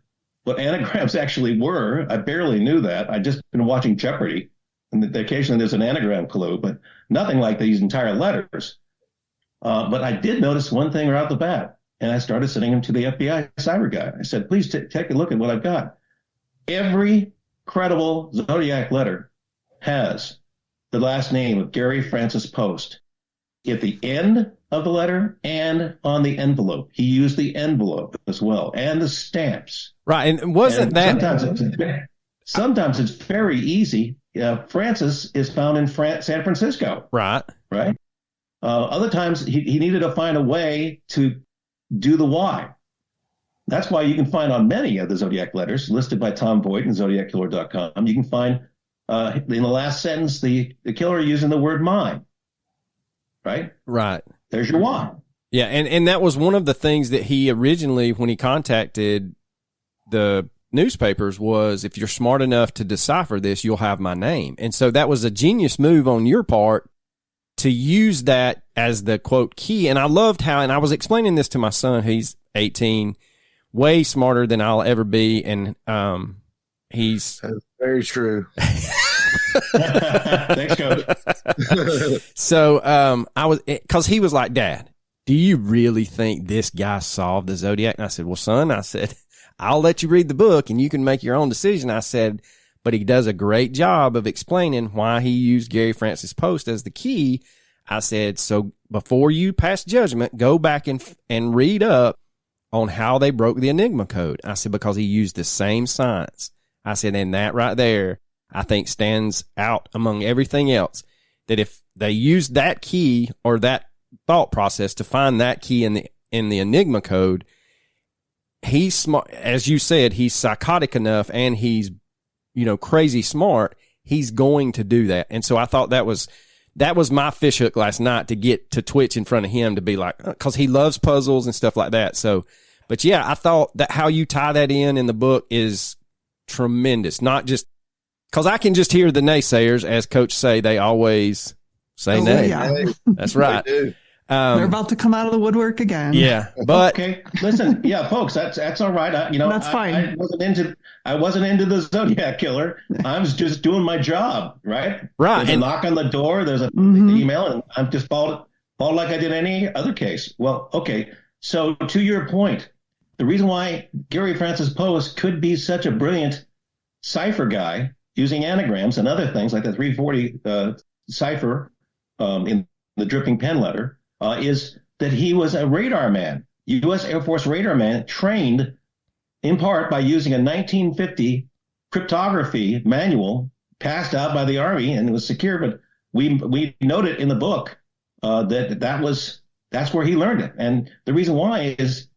what anagrams actually were, I barely knew that. I'd just been watching Jeopardy, and occasionally there's an anagram clue, but nothing like these entire letters. But I did notice one thing right off the bat, and I started sending them to the FBI cyber guy. I said, please take a look at what I've got. Every credible Zodiac letter has the last name of Gary Francis Post at the end of the letter and on the envelope. He used the envelope as well, and the stamps. Right, and sometimes it's very easy. Francis is found in San Francisco. Right. Other times he needed to find a way to do the Y. That's why you can find on many of the Zodiac letters listed by Tom Voigt and ZodiacKiller.com, you can find in the last sentence the killer using the word mine. Right. Right. There's your Y. Yeah, and that was one of the things that he originally, when he contacted the newspapers, was, if you're smart enough to decipher this, you'll have my name. And so that was a genius move on your part to use that as the, quote, key. And I loved how, and I was explaining this to my son, he's 18, way smarter than I'll ever be. And he's... That's very true. Thanks, Coach. So because he was like, Dad, do you really think this guy solved the Zodiac? And I said, well, son, I said, I'll let you read the book and you can make your own decision. I said, but he does a great job of explaining why he used Gary Francis Post as the key. I said, so before you pass judgment, go back and read up on how they broke the Enigma code. I said, because he used the same science. I said, and that right there, I think stands out among everything else, that if they used that key or that thought process to find that key in the Enigma code, he's smart. As you said, he's psychotic enough and he's, crazy smart. He's going to do that. And so I thought that was my fishhook last night, to get to twitch in front of him, to be like, cause he loves puzzles and stuff like that. So, but yeah, I thought that how you tie that in the book is tremendous. Not just cause I can just hear the naysayers, as Coach say, they always say nay. Yeah. That's right. They're about to come out of the woodwork again. Yeah, but okay, listen, yeah, folks, that's all right. That's fine. I wasn't into the Zodiac Killer. I was just doing my job, right? Right. There's a knock on the door. There's a email, and I'm just followed like I did any other case. Well, okay. So to your point, the reason why Gary Francis Post could be such a brilliant cipher guy, using anagrams and other things like the 340 cipher in the dripping pen letter, is that he was a radar man, U.S. Air Force radar man, trained in part by using a 1950 cryptography manual passed out by the Army, and it was secure. But we noted in the book that's where he learned it. And the reason why is,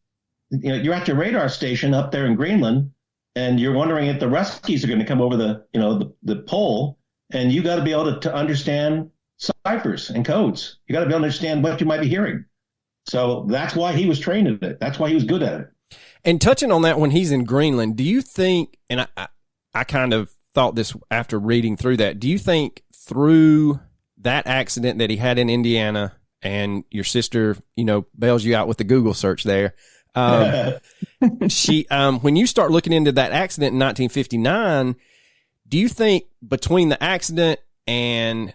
you're at your radar station up there in Greenland, and you're wondering if the Ruskies are going to come over the pole, and you got to be able to understand ciphers and codes. You got to be able to understand what you might be hearing. So that's why he was trained at it. That's why he was good at it. And touching on that, when he's in Greenland, do you think, and I kind of thought this after reading through that, do you think through that accident that he had in Indiana, and your sister, bails you out with the Google search there, she, when you start looking into that accident in 1959, do you think between the accident and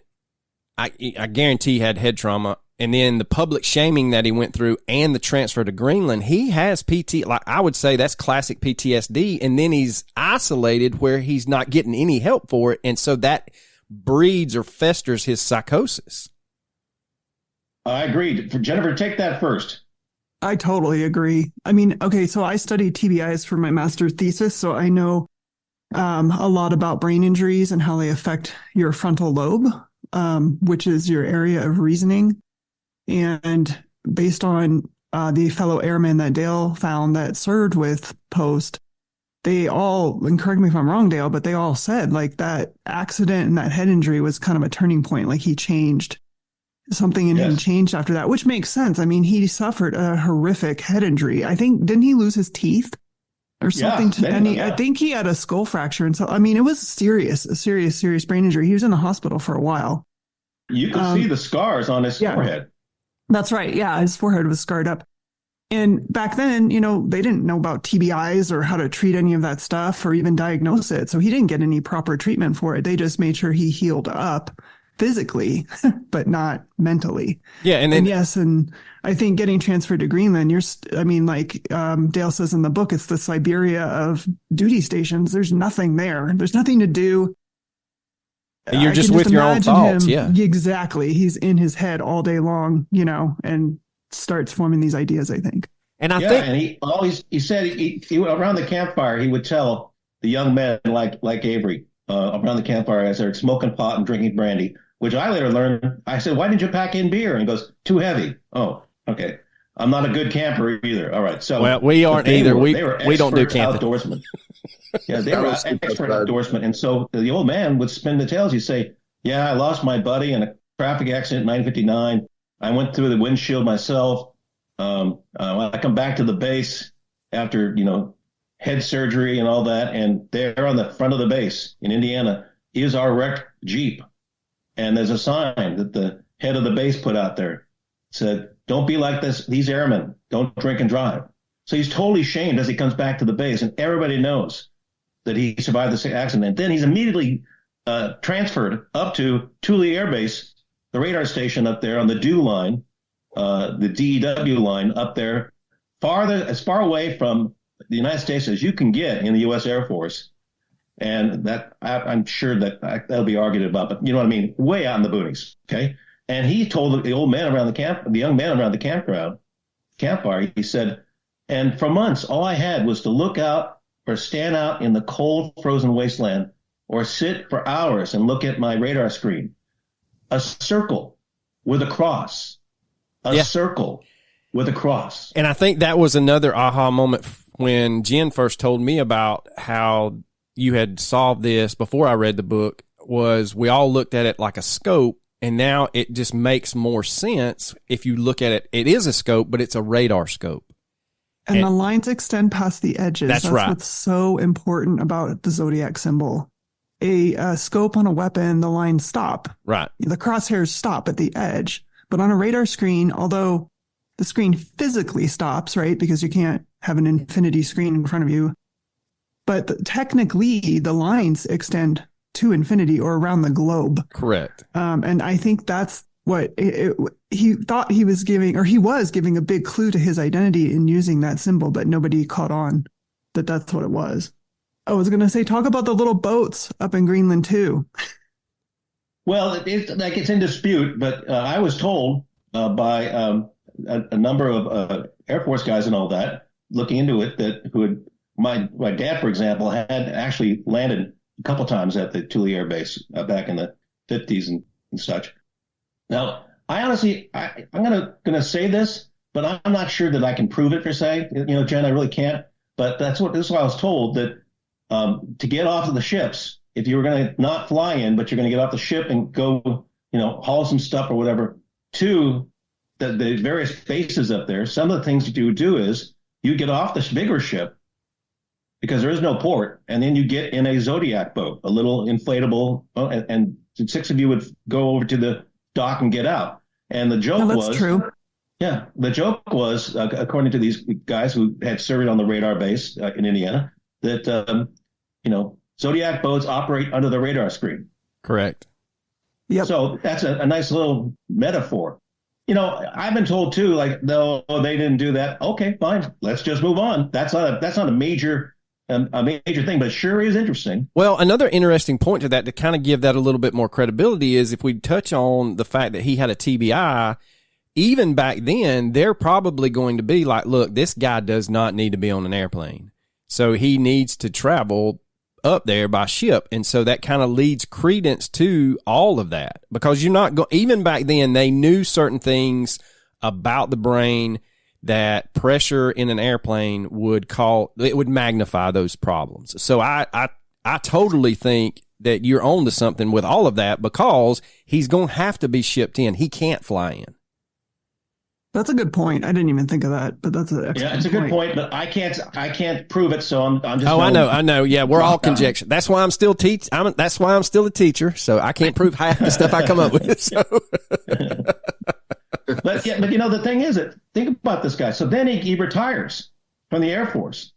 I guarantee he had head trauma, and then the public shaming that he went through and the transfer to Greenland, he has like I would say that's classic PTSD, and then he's isolated where he's not getting any help for it, and so that breeds or festers his psychosis. I agree. Jennifer, take that first. I totally agree. I mean, okay, so I studied TBIs for my master's thesis, so I know a lot about brain injuries and how they affect your frontal lobe, which is your area of reasoning. And based on the fellow airmen that Dale found that served with Post, they all, and correct me if I'm wrong, Dale, but they all said like that accident and that head injury was kind of a turning point. Like he changed. Something in him changed after that, which makes sense. I mean, he suffered a horrific head injury. I think, didn't he lose his teeth or something? I think he had a skull fracture. And so, I mean, it was a serious brain injury. He was in the hospital for a while. You could see the scars on his forehead. That's right. Yeah, his forehead was scarred up. And back then, they didn't know about TBIs or how to treat any of that stuff or even diagnose it. So he didn't get any proper treatment for it. They just made sure he healed up physically, but not mentally. Yeah. And yes. And I think getting transferred to Greenland, Dale says in the book, it's the Siberia of duty stations. There's nothing there. There's nothing to do. You're just with your own thoughts. Yeah, exactly. He's in his head all day long, and starts forming these ideas, I think. And he said he around the campfire, he would tell the young men like Avery around the campfire as they're smoking pot and drinking brandy, which I later learned. I said, why didn't you pack in beer? And he goes, too heavy. Oh, okay. I'm not a good camper either. All right. So we aren't either. We don't do camping. Outdoorsmen. Yeah, they were expert outdoorsmen. And so the old man would spin the tales. He'd say, yeah, I lost my buddy in a traffic accident in 1959. I went through the windshield myself. When I come back to the base after, head surgery and all that, and there on the front of the base in Indiana is our wrecked Jeep. And there's a sign that the head of the base put out there. It said, don't be like these airmen. Don't drink and drive. So he's totally shamed as he comes back to the base, and everybody knows that he survived this accident. And then he's immediately transferred up to Thule Air Base, the radar station up there on the DEW line, the DEW line up there, as far away from the United States as you can get in the U.S. Air Force. And that I'm sure that'll be argued about, but you know what I mean? Way out in the boonies, okay? And he told the young man around the campfire, he said, and for months, all I had was to look out or stand out in the cold, frozen wasteland or sit for hours and look at my radar screen. A circle with a cross. Circle with a cross. And I think that was another aha moment when Jen first told me about how you had solved this before I read the book, was we all looked at it like a scope, and now it just makes more sense if you look at it. It is a scope, but it's a radar scope. And the lines extend past the edges. That's right. What's so important about the Zodiac symbol. A scope on a weapon, the lines stop. Right. The crosshairs stop at the edge. But on a radar screen, although the screen physically stops, right, because you can't have an infinity screen in front of you, but technically the lines extend to infinity or around the globe. Correct. And I think that's what he thought he was giving, or he was giving a big clue to his identity in using that symbol, but nobody caught on that that's what it was. I was going to say, talk about the little boats up in Greenland too. Well, it's in dispute, but I was told by a number of Air Force guys and all that, looking into it, my dad, for example, had actually landed a couple times at the Thule Air Base back in the 50s and such. Now, I honestly, I'm gonna say this, but I'm not sure that I can prove it per se. Jen, I really can't. But this is what I was told, that to get off of the ships, if you were going to not fly in, but you're going to get off the ship and go, haul some stuff or whatever to the various bases up there, some of the things you do is you get off the bigger ship because there is no port, and then you get in a Zodiac boat, a little inflatable, and 6 of you would go over to the dock and get out. And the joke was true. Yeah, the joke was, according to these guys who had served on the radar base in Indiana, that Zodiac boats operate under the radar screen. Correct. Yep. So that's a nice little metaphor. I've been told too, like, no, they didn't do that. Okay, fine. Let's just move on. That's not a major thing, but it sure is interesting. Well, another interesting point to that, to kind of give that a little bit more credibility, is if we touch on the fact that he had a TBI, even back then, they're probably going to be like, look, this guy does not need to be on an airplane. So he needs to travel up there by ship. And so that kind of leads credence to all of that, because you're not even back then, they knew certain things about the brain that pressure in an airplane would magnify those problems. So I totally think that you're on to something with all of that, because he's going to have to be shipped in. He can't fly in. That's a good point. I didn't even think of that, but that's an excellent point. Yeah, it's a good point, but I can't prove it, so I'm just. Oh, I know. Yeah, we're all conjecture. That's why I'm still That's why I'm still a teacher. So I can't prove half the stuff I come up with. So. But the thing is, think about this guy. So then he retires from the Air Force,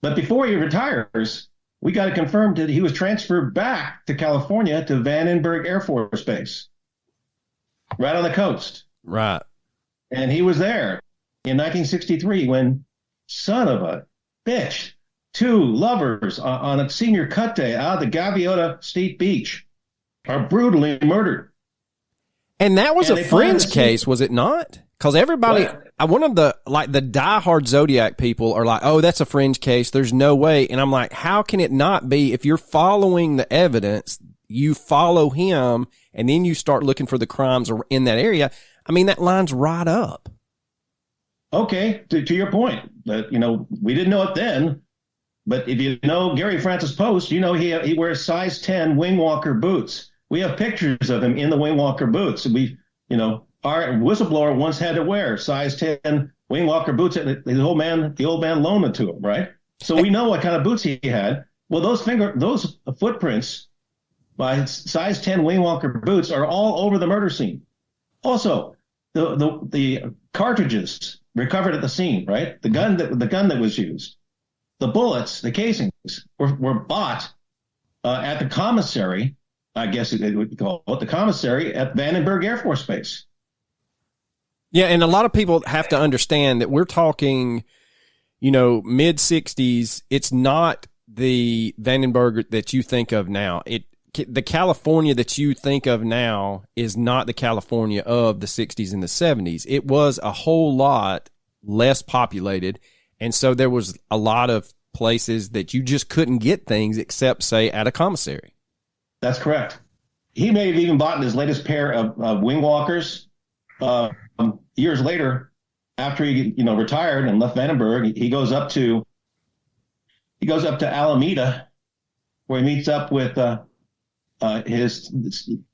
but before he retires, we got it confirmed that he was transferred back to California to Vandenberg Air Force Base, right on the coast. Right. And he was there in 1963 when, son of a bitch, 2 lovers on a senior cut day out of the Gaviota State Beach are brutally murdered. And that was a fringe case, was it not? Because everybody, one of the diehard Zodiac people are like, oh, that's a fringe case. There's no way. And I'm like, how can it not be? If you're following the evidence, you follow him, and then you start looking for the crimes in that area. I mean, that lines right up. Okay, to your point, but we didn't know it then. But if you know Gary Francis Post, he wears size 10 Wingwalker boots. We have pictures of him in the Wingwalker boots. Our whistleblower once had to wear size 10 Wayne Walker boots that the old man loaned to him, right? So we know what kind of boots he had. Well, those footprints by size 10 Wayne Walker boots are all over the murder scene. Also, the cartridges recovered at the scene, right? The gun that was used, the bullets, the casings were bought at the commissary. I guess they would call it the commissary at Vandenberg Air Force Base. Yeah, and a lot of people have to understand that we're talking, mid 60s. It's not the Vandenberg that you think of now. The California that you think of now is not the California of the 60s and the 70s. It was a whole lot less populated, and so there was a lot of places that you just couldn't get things except, say, at a commissary. That's correct. He may have even bought his latest pair of wing walkers years later, after he retired and left Vandenberg. He goes up to Alameda, where he meets up with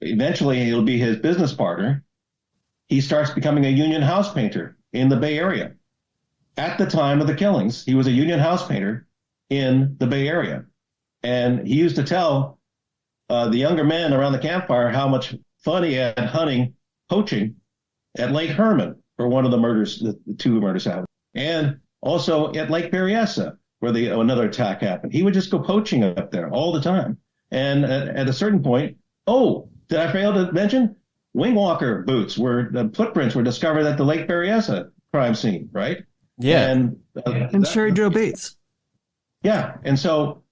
eventually it'll be his business partner. He starts becoming a union house painter in the Bay Area. At the time of the killings, he was a union house painter in the Bay Area, and he used to tell the younger men around the campfire how much fun he had poaching at Lake Herman for one of the murders, the two murders happened, and also at Lake Berryessa, where another attack happened. He would just go poaching up there all the time. And at a certain point, did I fail to mention? Wing Walker boots the footprints were discovered at the Lake Berryessa crime scene, right? Yeah. And Sherry Joe Bates. Yeah. And so,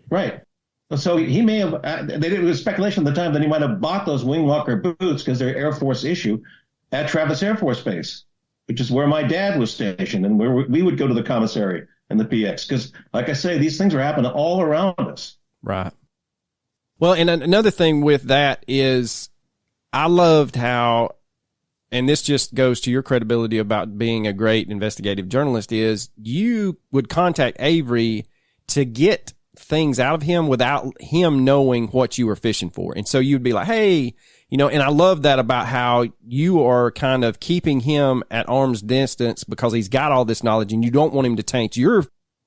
right. So he may have, there was speculation at the time that he might have bought those Wing Walker boots because they're Air Force issue at Travis Air Force Base, which is where my dad was stationed and where we would go to the commissary and the PX. Because, like I say, these things are happening all around us. Right. Well, and another thing with that is I loved how, and this just goes to your credibility about being a great investigative journalist, is you would contact Avery to get things out of him without him knowing what you were fishing for. And so you'd be like, hey, and I love that about how you are kind of keeping him at arm's distance because he's got all this knowledge and you don't want him to taint your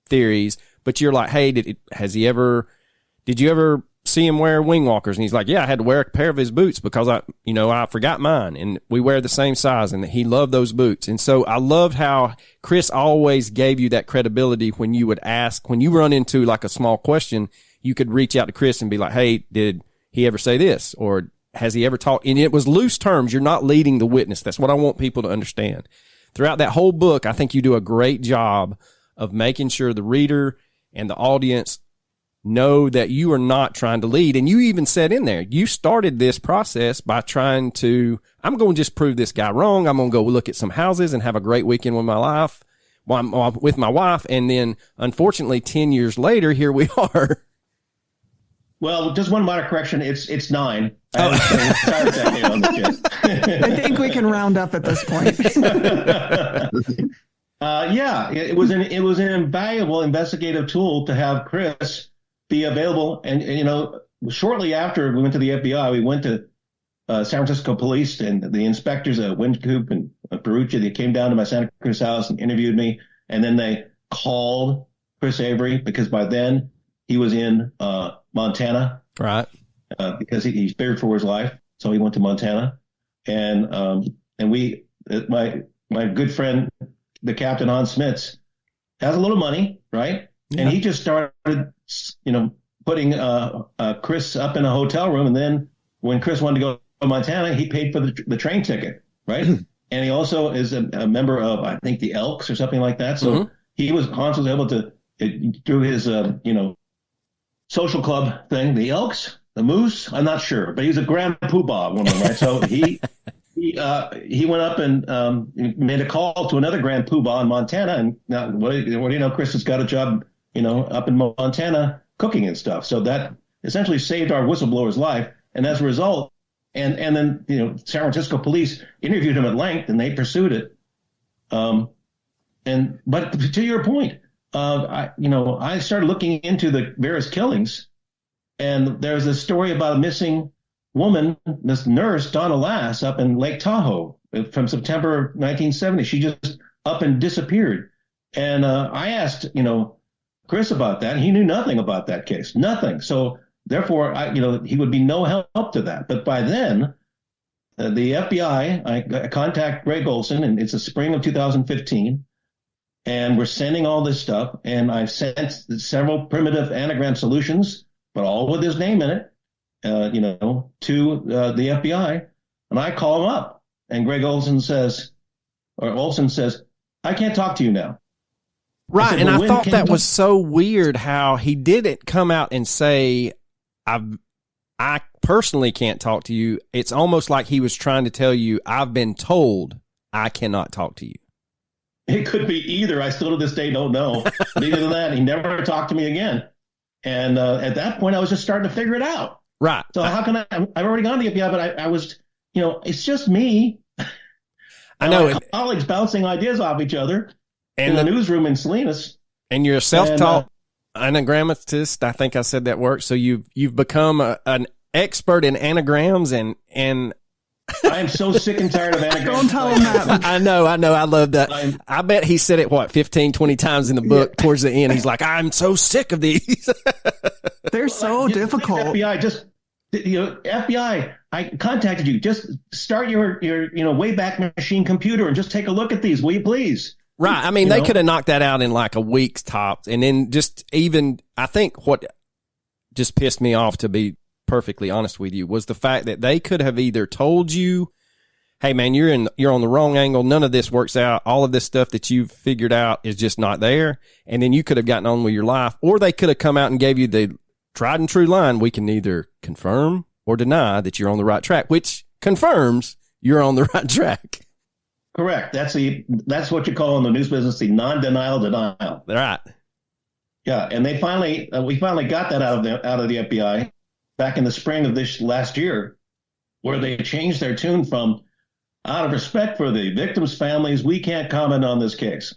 theories, but you're like, hey, did you ever see him wear wing walkers? And he's like, yeah, I had to wear a pair of his boots because I forgot mine, and we wear the same size, and he loved those boots. And so I loved how Chris always gave you that credibility when you would ask, when you run into like a small question, you could reach out to Chris and be like, hey, did he ever say this? Or has he ever talked? And it was loose terms. You're not leading the witness. That's what I want people to understand. Throughout that whole book, I think you do a great job of making sure the reader and the audience know that you are not trying to lead. And you even said in there, you started this process by I'm going to just prove this guy wrong. I'm going to go look at some houses and have a great weekend with my wife. And then unfortunately, 10 years later, here we are. Well, just one minor correction. It's 9. I think we can round up at this point. It was an invaluable investigative tool to have Chris be available. And shortly after we went to the FBI, we went to San Francisco police, and the inspectors at Wynkoop and Perucci, they came down to my Santa Cruz house and interviewed me. And then they called Chris Avery because by then he was in Montana, right? Because he feared for his life, so he went to Montana, and we, my good friend, the captain Hans Smits, has a little money, right? Yeah. And he just started, putting Chris up in a hotel room, and then when Chris wanted to go to Montana, he paid for the train ticket, right? And he also is a member of, I think, the Elks or something like that. So Hans was able to, through his social club thing, the Elks, the Moose, I'm not sure, but he's a grand poobah woman, right? So he went up and made a call to another grand poobah in Montana, and now what do you know? Chris has got a job, up in Montana cooking and stuff. So that essentially saved our whistleblower's life, and as a result, and then San Francisco police interviewed him at length, and they pursued it. But to your point, I started looking into the various killings, and there's a story about a missing woman, this nurse, Donna Lass, up in Lake Tahoe from September 1970. She just up and disappeared. And I asked, Chris about that. He knew nothing about that case, nothing. So therefore, he would be no help to that. But by then, the FBI, I contact Greg Olson, and it's the spring of 2015, and we're sending all this stuff. And I've sent several primitive anagram solutions, but all with his name in it, to the FBI. And I call him up, and Greg Olson says, I can't talk to you now. Right, and I thought that was so weird how he didn't come out and say, I personally can't talk to you. It's almost like he was trying to tell you, I've been told I cannot talk to you. It could be either. I still to this day don't know. But either than that, he never talked to me again. And at that point, I was just starting to figure it out. Right. So how can I've already gone to the FBI, but I was, it's just me. I know. My colleagues bouncing ideas off each other in the newsroom in Salinas. And you're a self-taught anagrammatist. I think I said that word. So you've become an expert in anagrams and I am so sick and tired of anagrams. Don't tell him that. I know. I love that. I bet he said it, 15, 20 times in the book towards the end. He's like, I'm so sick of these. They're so difficult. FBI, I contacted you. Just start your Wayback Machine computer and just take a look at these, will you please? Right. I mean, they could have knocked that out in like a week's tops. And then I think what just pissed me off, to be perfectly honest with you, was the fact that they could have either told you, hey man, you're on the wrong angle. None of this works out. All of this stuff that you've figured out is just not there. And then you could have gotten on with your life, or they could have come out and gave you the tried and true line. We can neither confirm or deny that you're on the right track, which confirms you're on the right track. Correct. That's what you call in the news business the non-denial denial. Right. Yeah, and we finally got that out of the FBI back in the spring of this last year, where they changed their tune from, out of respect for the victims' families, we can't comment on this case.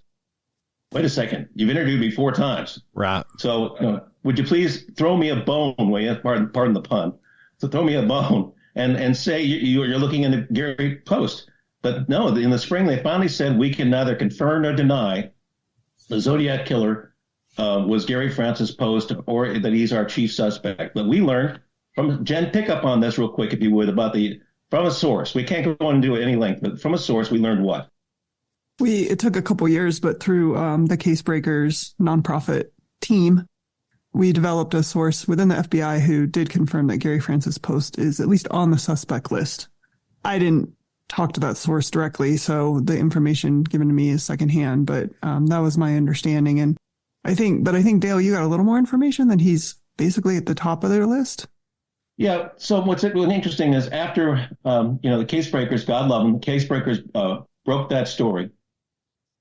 Wait a second, you've interviewed me 4 times. Right. So would you please throw me a bone, will you? Pardon the pun. So throw me a bone and say you're looking into Gary Post. But no, in the spring, they finally said we can neither confirm nor deny the Zodiac Killer was Gary Francis Post, or that he's our chief suspect. But we learned from Jen, pick up on this real quick, if you would, from a source. We can't go on and do it any length, but from a source, we learned what? It took a couple years, but through the Case Breakers nonprofit team, we developed a source within the FBI who did confirm that Gary Francis Post is at least on the suspect list. I didn't talk to that source directly, so the information given to me is secondhand, but that was my understanding. And I think, Dale, you got a little more information that he's basically at the top of their list. Yeah. So what's interesting is after, the Case Breakers, God love them, the Case Breakers broke that story,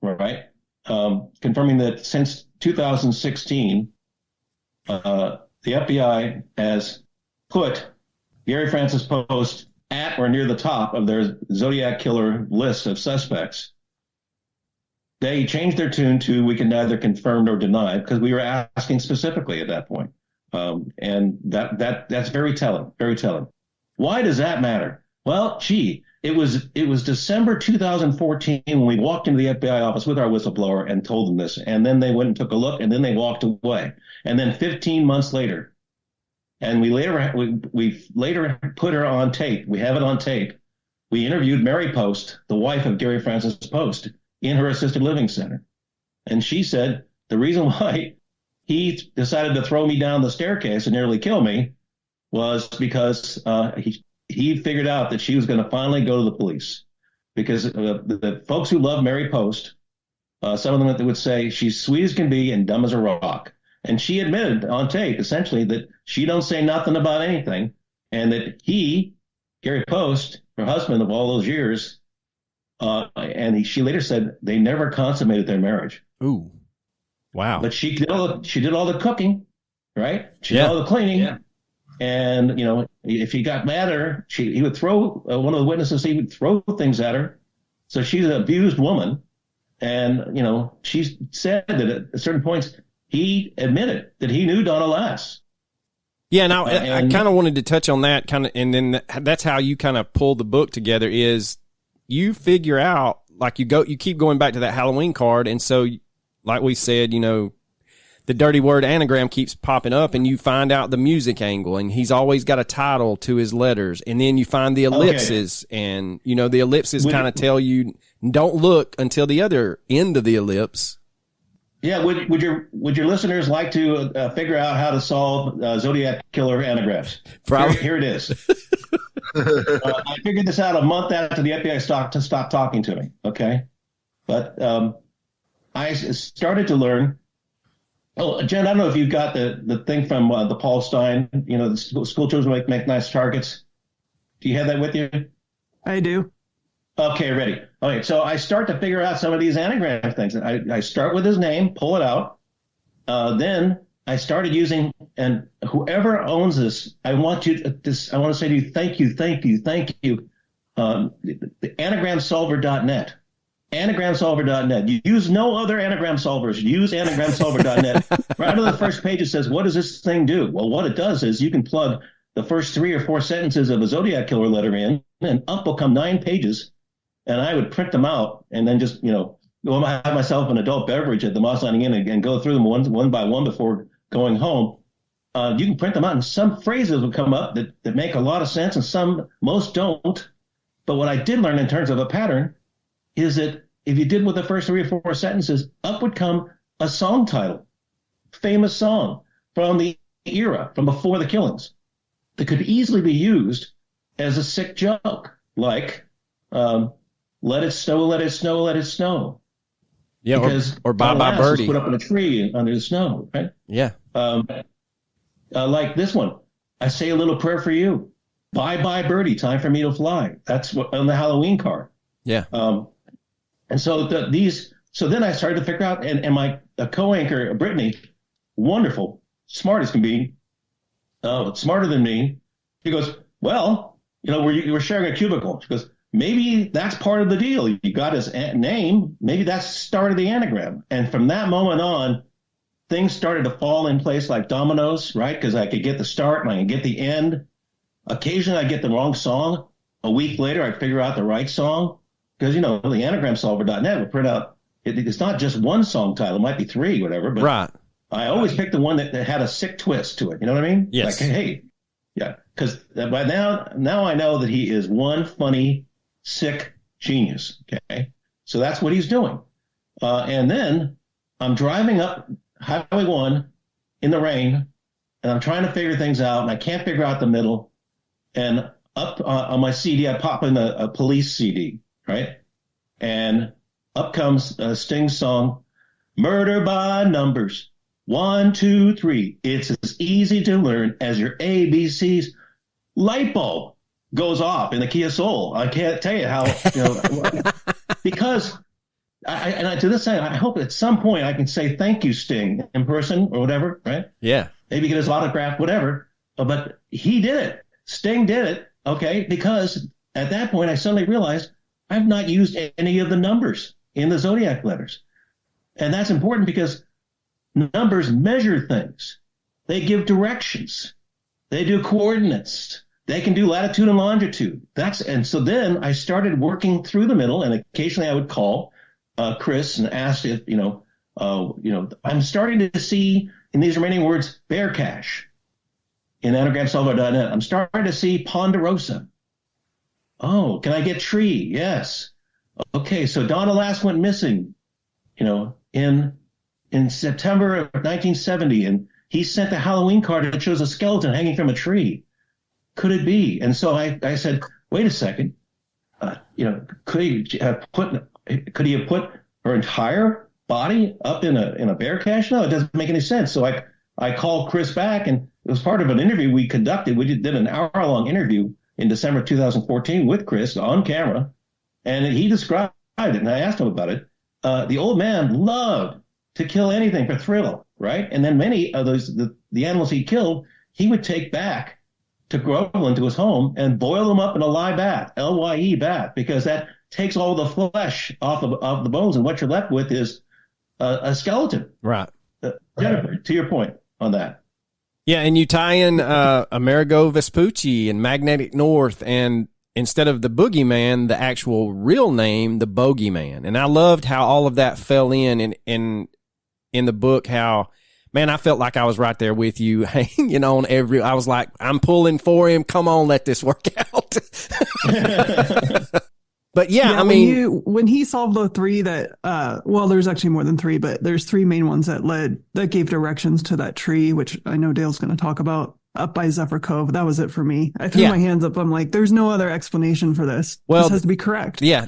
right? Confirming that since 2016, the FBI has put Gary Francis Post at or near the top of their Zodiac Killer list of suspects. They changed their tune to we can neither confirm nor deny, because we were asking specifically at that point. And that's very telling, very telling. Why does that matter? Well, it was December 2014 when we walked into the FBI office with our whistleblower and told them this. And then they went and took a look, and then they walked away. And then 15 months later, and we later put her on tape. We have it on tape. We interviewed Mary Post, the wife of Gary Francis Post, in her assisted living center. And she said the reason why he decided to throw me down the staircase and nearly kill me was because he figured out that she was going to finally go to the police. Because the folks who love Mary Post, some of them would say she's sweet as can be and dumb as a rock. And she admitted on tape, essentially, that she don't say nothing about anything, and that Gary Post, her husband of all those years, she later said they never consummated their marriage. Ooh, wow! But she did all the cooking, right? She did all the cleaning, and if he got mad at her, he would throw one of the witnesses. He would throw things at her. So she's an abused woman, and she said that at certain points he admitted that he knew Donna Lass. Yeah, now I kind of wanted to touch on that and then that's how you kind of pull the book together. Is you figure out like you keep going back to that Halloween card. And so, like we said, the dirty word anagram keeps popping up, and you find out the music angle, and he's always got a title to his letters. And then you find the ellipses, and the ellipses kind of tell you don't look until the other end of the ellipse. Yeah, would your listeners like to figure out how to solve Zodiac Killer anagrams? Probably. Here it is. I figured this out a month after the FBI stopped talking to me. Okay, but I started to learn. Oh, Jen, I don't know if you've got the thing from the Paul Stein. The school children make nice targets. Do you have that with you? I do. Okay, ready. Okay, so I start to figure out some of these anagram things. I start with his name, pull it out. Then I started using, and whoever owns this, I want to say to you, thank you. The anagramsolver.net. Anagramsolver.net. You use no other anagram solvers. Use anagramsolver.net. Right under the first page, it says, what does this thing do? Well, what it does is you can plug the first 3 or 4 sentences of a Zodiac Killer letter in, and up will come 9 pages. And I would print them out and then just, go have myself an adult beverage at the Moss Landing Inn and go through them one by one before going home. You can print them out, and some phrases would come up that make a lot of sense, and most don't. But what I did learn in terms of a pattern is that if you did with the first 3 or 4 sentences, up would come a song title, famous song from the era, from before the killings, that could easily be used as a sick joke, like let it snow, let it snow, let it snow. Yeah, because or Bye Bye Birdie. Put up in a tree under the snow, right? Yeah. Like this one, I say a little prayer for you. Bye Bye Birdie, time for me to fly. That's what on the Halloween card. Yeah. And so so then I started to figure out, and my co-anchor, Brittany, wonderful, smart as can be, smarter than me. She goes, well, we're sharing a cubicle. She goes, maybe that's part of the deal. You got his name. Maybe that's the start of the anagram. And from that moment on, things started to fall in place like dominoes, right? Because I could get the start and I could get the end. Occasionally I get the wrong song. A week later, I'd figure out the right song. Because, the anagramsolver.net will print out, it's not just one song title. It might be 3, whatever. But right. I always pick the one that had a sick twist to it. You know what I mean? Yes. Like, hey, yeah. Because by now I know that he is one funny, sick genius. Okay. So that's what he's doing. And then I'm driving up Highway 1 in the rain, and I'm trying to figure things out, and I can't figure out the middle. And up on my CD, I pop in a police CD, right? And up comes Sting's song, Murder by Numbers, 1, 2, 3. It's as easy to learn as your ABCs. Light bulb goes off in the Kia Soul. I can't tell you how, because to this day, I hope at some point I can say thank you, Sting, in person or whatever, right? Yeah. Maybe get his autograph, whatever. But he did it. Sting did it, okay? Because at that point, I suddenly realized I've not used any of the numbers in the Zodiac letters. And that's important because numbers measure things. They give directions. They do coordinates. They can do latitude and longitude. And so then I started working through the middle, and occasionally I would call Chris and ask if, I'm starting to see in these remaining words, bear cache in anagramsolver.net. I'm starting to see ponderosa. Oh, can I get tree? Yes. Okay, so Donna last went missing, in September of 1970, and he sent a Halloween card that shows a skeleton hanging from a tree. Could it be? And so I said, wait a second. Could he have put her entire body up in a bear cache? No, it doesn't make any sense. So I called Chris back, and it was part of an interview we conducted. We did an hour-long interview in December 2014 with Chris on camera, and he described it, and I asked him about it. The old man loved to kill anything for thrill, right? And then many of those, the animals he killed, he would take back to Groveland, to his home, and boil them up in a lye bath, Lye bath, because that takes all the flesh off of the bones, and what you're left with is a skeleton. Right. Jennifer, to your point on that. Yeah, and you tie in Amerigo Vespucci and Magnetic North, and instead of the boogeyman, the actual real name, the bogeyman. And I loved how all of that fell in the book, how, man, I felt like I was right there with you, hanging on I was like, I'm pulling for him. Come on, let this work out. But yeah, I mean, when he solved the three that, well, there's actually more than three, but there's three main ones that gave directions to that tree, which I know Dale's going to talk about, up by Zephyr Cove. That was it for me. I threw my hands up. I'm like, there's no other explanation for this. Well, this has to be correct. Yeah,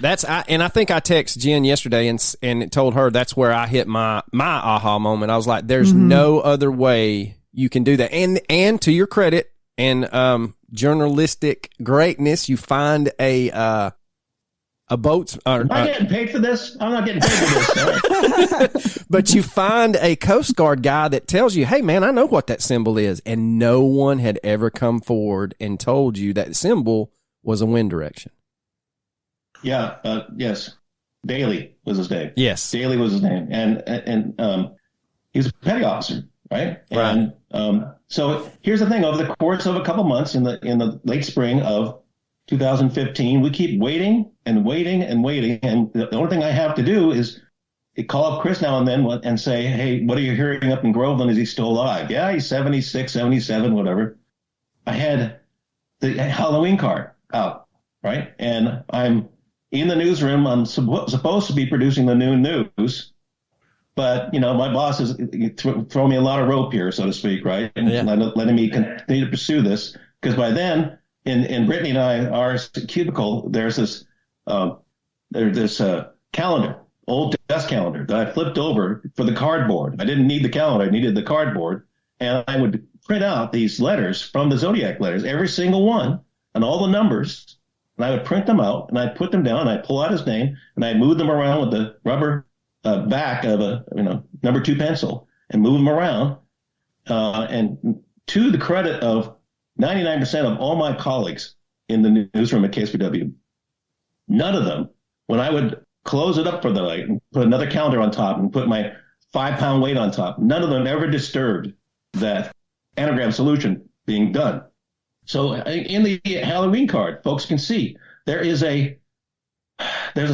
and I think I texted Jen yesterday and told her that's where I hit my aha moment. I was like, there's no other way you can do that. And to your credit and journalistic greatness, you find a boat's. Am I getting paid for this? I'm not getting paid for this. But you find a Coast Guard guy that tells you, hey, man, I know what that symbol is. And no one had ever come forward and told you that symbol was a wind direction. Yeah. Yes. Daly was his name. Yes. Daly was his name. And he was a petty officer, right? Right. And so here's the thing. Over the course of a couple months in the late spring of 2015, we keep waiting and waiting and waiting. And the only thing I have to do is call up Chris now and then and say, hey, what are you hearing up in Groveland? Is he still alive? Yeah, he's 76, 77, whatever. I had the Halloween card out, right? And I'm in the newsroom. I'm supposed to be producing the noon news. But, my boss is throwing me a lot of rope here, so to speak, right? And letting me continue to pursue this. Because by then, in Brittany and our cubicle, there's this calendar, old desk calendar that I flipped over for the cardboard. I didn't need the calendar, I needed the cardboard. And I would print out these letters from the Zodiac letters, every single one, and all the numbers. And I would print them out, and I'd put them down, and I'd pull out his name, and I'd move them around with the rubber back of a number 2 pencil and move them around. And to the credit of 99% of all my colleagues in the newsroom at KSPW, none of them, when I would close it up for the night and put another calendar on top and put my 5-pound weight on top, none of them ever disturbed that anagram solution being done. So in the Halloween card, folks can see there's a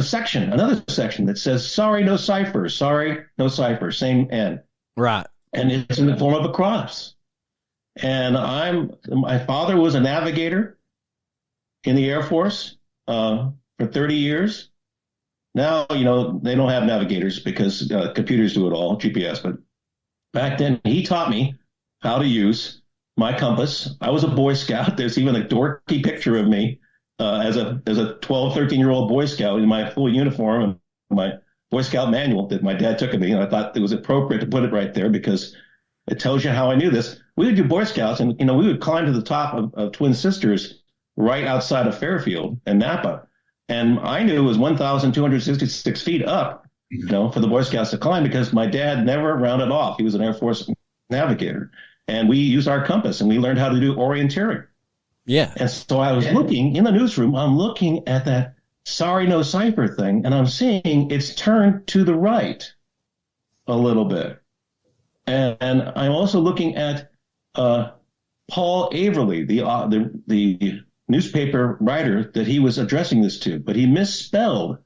section, another section that says, sorry, no cipher, same N. Right. And it's in the form of a cross. And my father was a navigator in the Air Force for 30 years. Now, they don't have navigators because computers do it all, GPS. But back then, he taught me how to use my compass. I was a Boy Scout. There's even a dorky picture of me as a 12, 13-year-old Boy Scout in my full uniform and my Boy Scout manual that my dad took of me. And I thought it was appropriate to put it right there because it tells you how I knew this. We would do Boy Scouts, and we would climb to the top of Twin Sisters right outside of Fairfield and Napa. And I knew it was 1,266 feet up, for the Boy Scouts to climb because my dad never rounded off. He was an Air Force navigator. And we used our compass, and we learned how to do orienteering. Yeah. And so I was looking in the newsroom, I'm looking at that sorry, no cipher thing, and I'm seeing it's turned to the right a little bit. And I'm also looking at Paul Averly, the newspaper writer that he was addressing this to, but he misspelled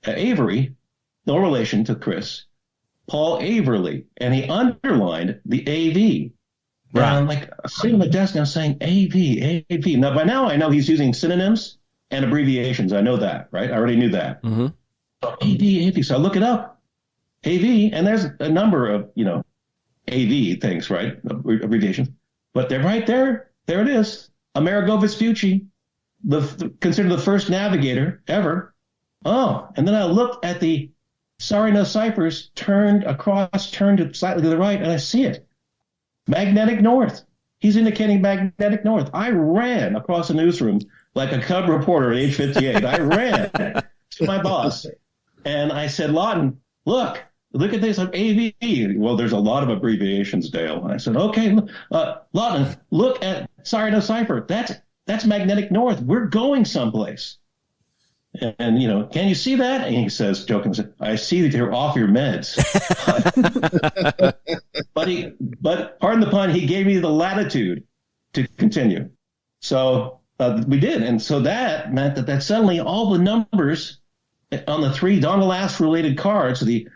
Avery, no relation to Chris, Paul Averly, and he underlined the AV. Right. And I'm like sitting at the desk and I'm saying AV. Now, by now I know he's using synonyms and abbreviations. I know that, right? I already knew that. Mm-hmm. So AV. So I look it up. AV, and there's a number of, AV things, right? Abbreviations. But they're right there. There it is. Amerigo Vespucci, considered the first navigator ever. Oh, and then I looked at the sorry, no ciphers, turned slightly to the right, and I see it. Magnetic north. He's indicating magnetic north. I ran across the newsroom like a cub reporter at age 58. I ran to my boss, and I said, Lawton, look at this AV. Well, there's a lot of abbreviations, Dale. And I said, okay, Lawton, look at sorry, no cipher. That's magnetic north. We're going someplace. And can you see that? And he says, jokingly, I see that you're off your meds. but pardon the pun, he gave me the latitude to continue. So We did. And so that meant that suddenly all the numbers on the 3 Donald Ass related cards, the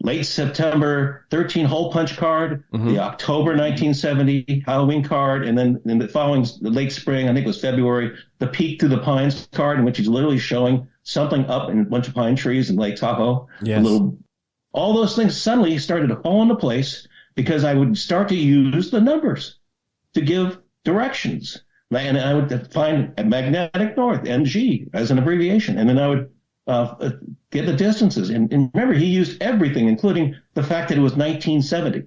late September 13 hole punch card, the October 1970 Halloween card, and then in the following the late spring, I think it was February, the Peek Through the Pines card, in which he's literally showing something up in a bunch of pine trees in Lake Tahoe. Yes. All those things suddenly started to fall into place because I would start to use the numbers to give directions. And I would find magnetic north, MG, as an abbreviation. And then I would get the distances. And remember, he used everything, including the fact that it was 1970.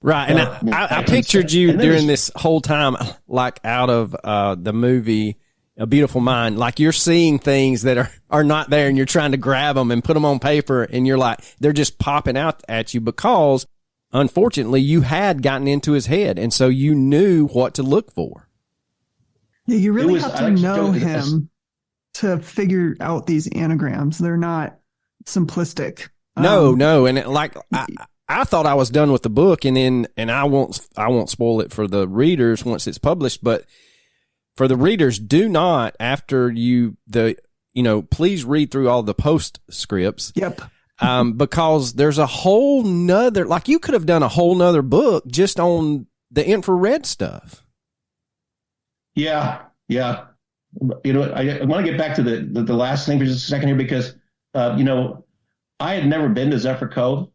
Right. And I pictured you during this whole time, like out of the movie A Beautiful Mind, like you're seeing things that are not there and you're trying to grab them and put them on paper. And you're like, they're just popping out at you because, unfortunately, you had gotten into his head. And so you knew what to look for. Yeah, you really have to know him to figure out these anagrams. They're not simplistic. No. And I thought I was done with the book, and I won't spoil it for the readers once it's published, but for the readers, do not, after please read through all the postscripts. Yep. Because there's a whole nother, like you could have done a whole nother book just on the infrared stuff. Yeah. I want to get back to the last thing for just a second here, because, I had never been to Zephyr Cove,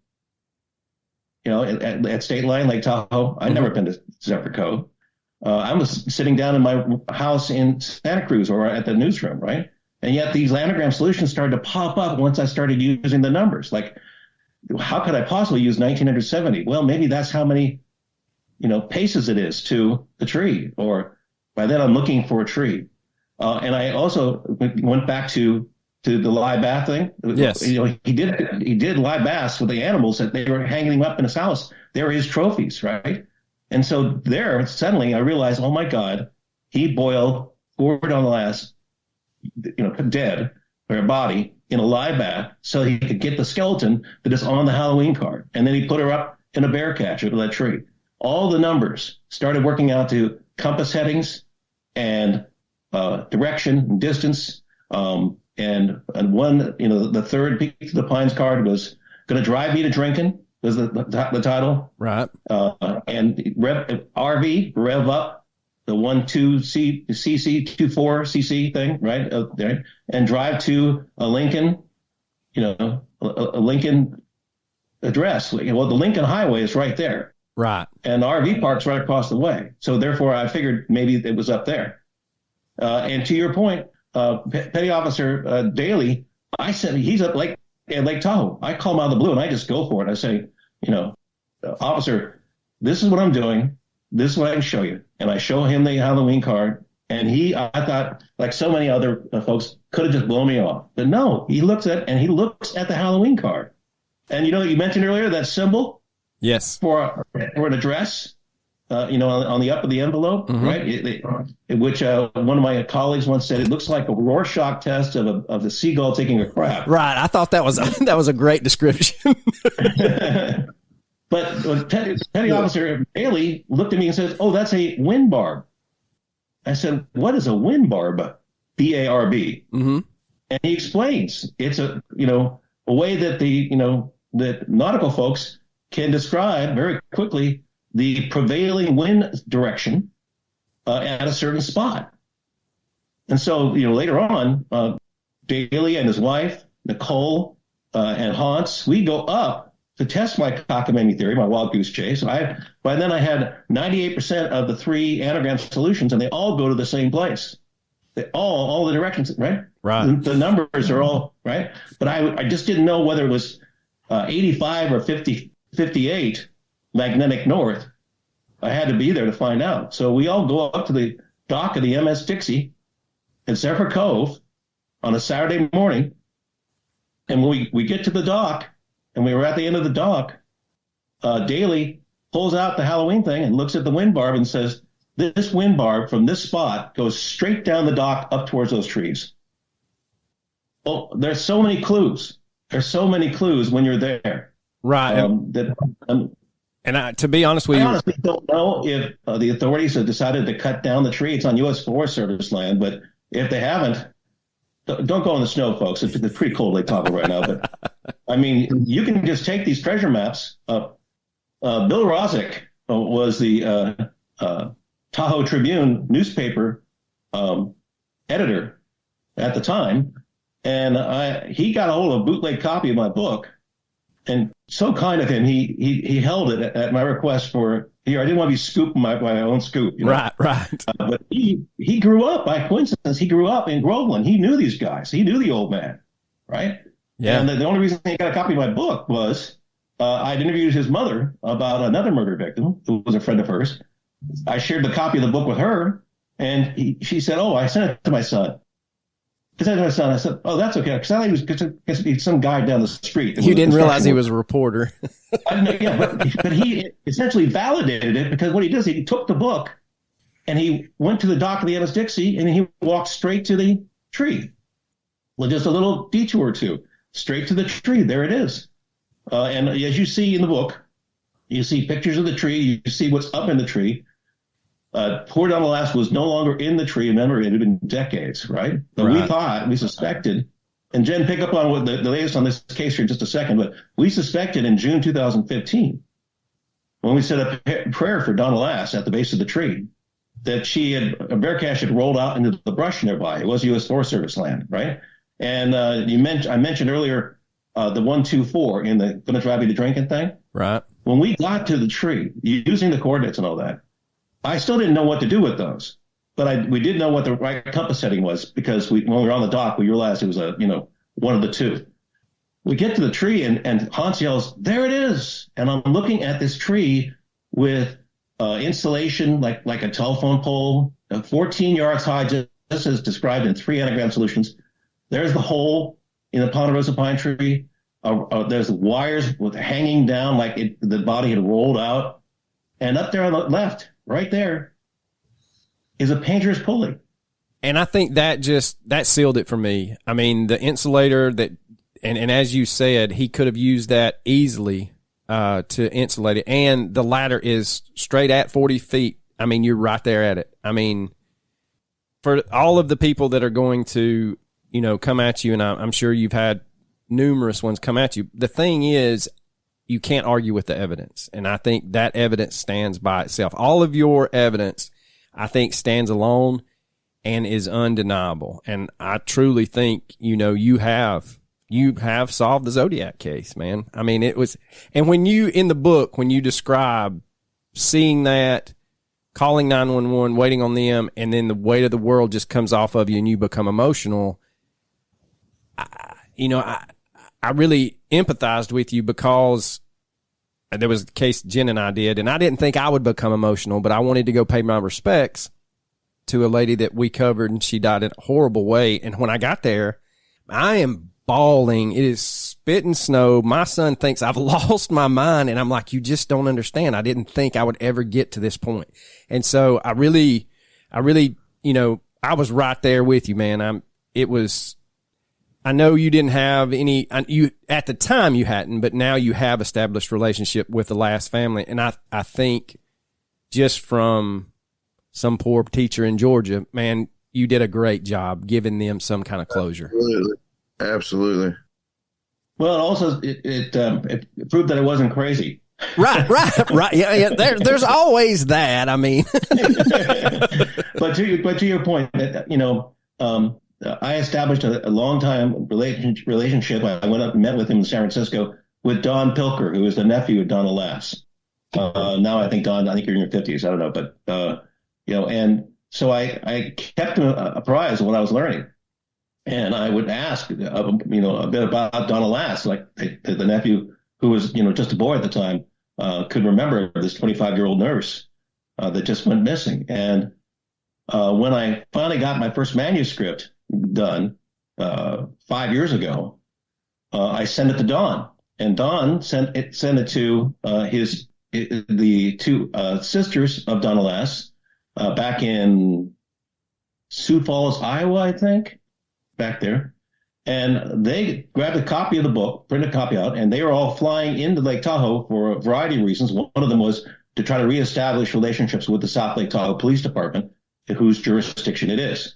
at State Line, Lake Tahoe. I'd never been to Zephyr Cove. I was sitting down in my house in Santa Cruz or at the newsroom, right? And yet these anagram solutions started to pop up once I started using the numbers. Like, how could I possibly use 1970? Well, maybe that's how many, paces it is to the tree, or by then I'm looking for a tree. And I also went back to the live bath thing. Yes. He did live baths with the animals that they were hanging him up in his house. They were his trophies, right? And so there, suddenly I realized, oh my God, he boiled 4 Donald Ass, dead, or a body in a live bath so he could get the skeleton that is on the Halloween card. And then he put her up in a bear catcher to that tree. All the numbers started working out to compass headings and direction and distance. And one, the third Peek to the Pines card was going to drive me to drinking, was the title. Right. And RV, rev up, the 12 CC 24 CC thing, right? There, and drive to a Lincoln, a Lincoln address. Well, the Lincoln Highway is right there. Right. And the RV park's right across the way. So therefore I figured maybe it was up there. And to your point, Petty Officer Daly, I said, he's at Lake Tahoe. I call him out of the blue and I just go for it. I say, officer, this is what I'm doing. This is what I can show you. And I show him the Halloween card. And I thought, like so many other folks, could have just blown me off. But no, he looks at the Halloween card. And you mentioned earlier that symbol? Yes. For an address, on the up of the envelope, right? Which one of my colleagues once said, it looks like a Rorschach test of the seagull taking a crap. Right. I thought that was a great description. But Petty Officer Bailey looked at me and says, "Oh, that's a wind barb." I said, "What is a wind barb?" BARB. Mm-hmm. And he explains it's a way that that nautical folks can describe very quickly the prevailing wind direction at a certain spot. And so, later on, Daly and his wife, Nicole, and Hans, we go up to test my cockamamie theory, my wild goose chase. By then I had 98% of the 3 anagram solutions, and they all go to the same place. They all the directions, right? Right. The numbers are all right. But I just didn't know whether it was 85 or 58 magnetic north. I had to be there to find out. So we all go up to the dock of the MS Dixie in Zephyr Cove on a Saturday morning. And when we get to the dock, and we were at the end of the dock, Daly pulls out the Halloween thing and looks at the wind barb and says, this wind barb from this spot goes straight down the dock up towards those trees. Oh, there's so many clues. There's so many clues when you're there. Right. And to be honest with you, I honestly don't know if the authorities have decided to cut down the tree. It's on U.S. Forest Service land, but if they haven't, don't go in the snow, folks. It's pretty cold Lake Tahoe right now. But I mean, you can just take these treasure maps. Bill Rozick was the Tahoe Tribune newspaper editor at the time, and he got a hold of a bootleg copy of my book. And so kind of him, he held it at my request for here. I didn't want to be scooping my own scoop. You know? Right. But he grew up by coincidence. He grew up in Groveland. He knew these guys. He knew the old man, right? Yeah. And the only reason he got a copy of my book was I'd interviewed his mother about another murder victim who was a friend of hers. I shared the copy of the book with her, and she said, "Oh, I sent it to my son." I said, "Oh, that's okay." Because I thought he was some guy down the street. You didn't realize he was a reporter. Yeah, but he essentially validated it because what he does, he took the book and he went to the dock of the MS Dixie and he walked straight to the tree. Well, just a little detour or two, straight to the tree. There it is. And as you see in the book, you see pictures of the tree. You see what's up in the tree. Poor Donald Lass was no longer in the tree. Remember, it had been decades, right? But we suspected, and Jen, pick up on what the latest on this case here in just a second, but we suspected in June 2015, when we set a prayer for Donald Lass at the base of the tree, that a bear cache had rolled out into the brush nearby. It was U.S. Forest Service land, right? And I mentioned earlier the 124 in the "Gonna Drive You to Drinking" thing. Right. When we got to the tree, using the coordinates and all that, I still didn't know what to do with those, but we did know what the right compass setting was because when we were on the dock, we realized it was one of the two. We get to the tree and Hans yells, "There it is!" And I'm looking at this tree with insulation like a telephone pole, 14 yards high, just as described in 3 anagram solutions. There's the hole in the ponderosa pine tree. There's wires hanging down like the body had rolled out, and up there on the left. Right there is a painter's pulley. And I think that sealed it for me. I mean, the insulator and as you said, he could have used that easily to insulate it. And the ladder is straight at 40 feet. I mean, you're right there at it. I mean, for all of the people that are going to, come at you, and I'm sure you've had numerous ones come at you. The thing is, you can't argue with the evidence. And I think that evidence stands by itself. All of your evidence, I think, stands alone and is undeniable. And I truly think, you have solved the Zodiac case, man. I mean, it was, and in the book, when you describe seeing that, calling 911, waiting on them, and then the weight of the world just comes off of you and you become emotional, I really empathized with you because there was a case Jen and I did, and I didn't think I would become emotional, but I wanted to go pay my respects to a lady that we covered, and she died in a horrible way. And when I got there, I am bawling. It is spitting snow. My son thinks I've lost my mind, and I'm like, you just don't understand. I didn't think I would ever get to this point. And so I really, I was right there with you, man. I know you didn't have any, at the time you hadn't, but now you have established relationship with the Lass family. And I think just from some poor teacher in Georgia, man, you did a great job giving them some kind of closure. Absolutely. Well, also it proved that I wasn't crazy. Right. Yeah. There's always that. I mean, but to your point, I established a long-time relationship. I went up and met with him in San Francisco with Don Pilker, who is the nephew of Donald Lass. Now I think you're in your 50s. I don't know, but and so I kept him apprised of what I was learning, and I would ask, a bit about Donald Lass, like the nephew who was, just a boy at the time, could remember this 25-year-old nurse that just went missing. And when I finally got my first manuscript done 5 years ago, I sent it to Don, and Don sent it to the two sisters of Donald Lass back in Sioux Falls, Iowa, I think, back there. And they grabbed a copy of the book, printed a copy out, and they were all flying into Lake Tahoe for a variety of reasons. One of them was to try to reestablish relationships with the South Lake Tahoe Police Department, whose jurisdiction it is.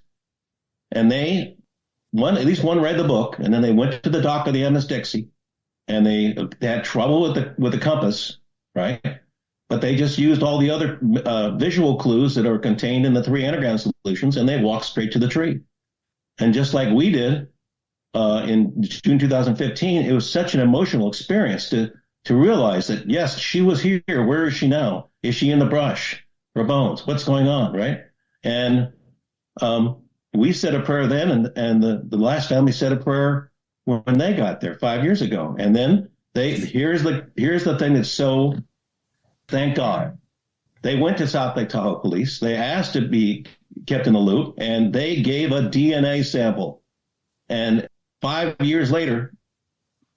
And at least one read the book, and then they went to the dock of the MS Dixie, and they had trouble with the compass, right? But they just used all the other visual clues that are contained in the 3 anagram solutions, and they walked straight to the tree. And just like we did in June 2015, it was such an emotional experience to realize that, yes, she was here. Where is she now? Is she in the brush? Her bones? What's going on, right? And we said a prayer then, and the last family said a prayer when they got there 5 years ago. And then here's the thing that's so, thank God, they went to South Lake Tahoe Police. They asked to be kept in the loop, and they gave a DNA sample. And 5 years later,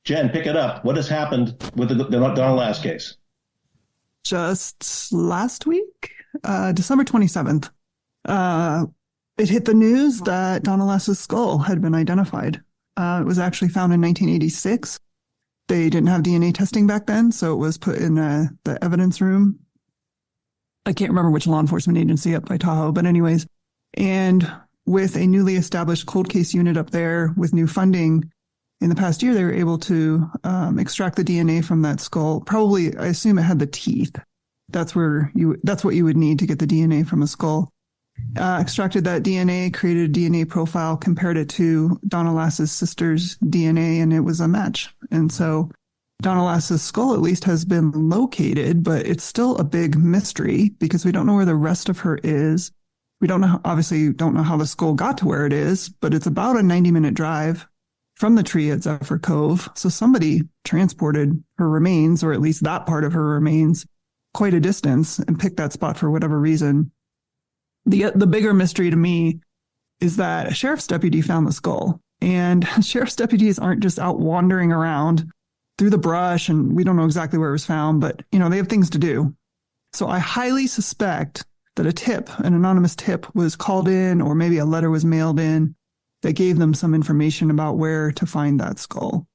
Jen, pick it up. What has happened with the Donna Lass case? Just last week, December 27th, it hit the news that Donna Lass's skull had been identified. It was actually found in 1986. They didn't have DNA testing back then, so it was put in the evidence room. I can't remember which law enforcement agency up by Tahoe, but anyways. And with a newly established cold case unit up there with new funding, in the past year, they were able to extract the DNA from that skull. Probably, I assume it had the teeth. That's what you would need to get the DNA from a skull. Extracted that DNA, created a DNA profile, compared it to Donna Lass's sister's DNA, and it was a match. And so Donna Lass's skull at least has been located, but it's still a big mystery because we don't know where the rest of her is. We obviously don't know how the skull got to where it is, but it's about a 90-minute drive from the tree at Zephyr Cove. So somebody transported her remains, or at least that part of her remains, quite a distance and picked that spot for whatever reason. The bigger mystery to me is that a sheriff's deputy found the skull, and sheriff's deputies aren't just out wandering around through the brush, and we don't know exactly where it was found, but they have things to do. So I highly suspect that an anonymous tip was called in, or maybe a letter was mailed in that gave them some information about where to find that skull.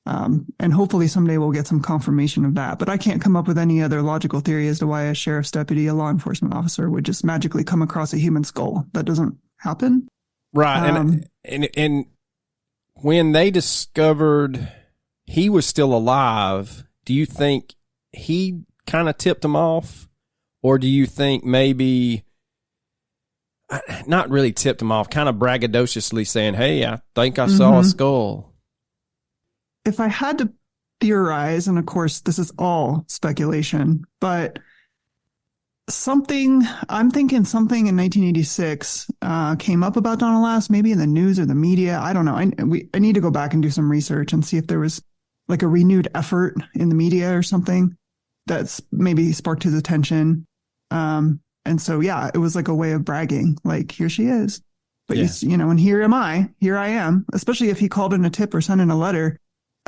And hopefully someday we'll get some confirmation of that. But I can't come up with any other logical theory as to why a sheriff's deputy, a law enforcement officer, would just magically come across a human skull. That doesn't happen. Right. And when they discovered he was still alive, do you think he kind of tipped them off? Or do you think maybe, not really tipped them off, kind of braggadociously saying, hey, I think I saw a skull? If I had to theorize, and of course this is all speculation, but I'm thinking something in 1986 came up about Donna Lass, maybe in the news or the media. I don't know. I need to go back and do some research and see if there was like a renewed effort in the media or something that's maybe sparked his attention. And so, yeah, it was like a way of bragging, like, here she is. But, yeah. And here I am, especially if he called in a tip or sent in a letter.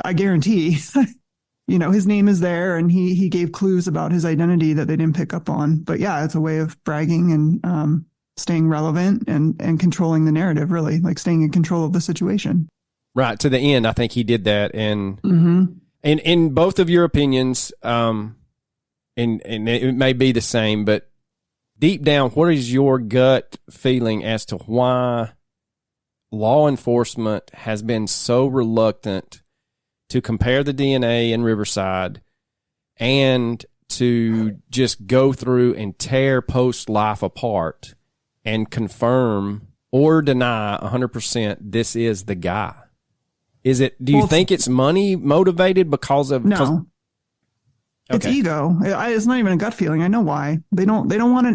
I guarantee, his name is there, and he gave clues about his identity that they didn't pick up on. But yeah, it's a way of bragging and staying relevant and controlling the narrative, really, like staying in control of the situation. Right. To the end, I think he did that. And in both of your opinions, and it may be the same, but deep down, what is your gut feeling as to why law enforcement has been so reluctant to compare the DNA in Riverside and to just go through and tear post-life apart and confirm or deny 100% this is the guy? Do you think it's money motivated because of... No. It's ego. It's not even a gut feeling. I know why. They don't want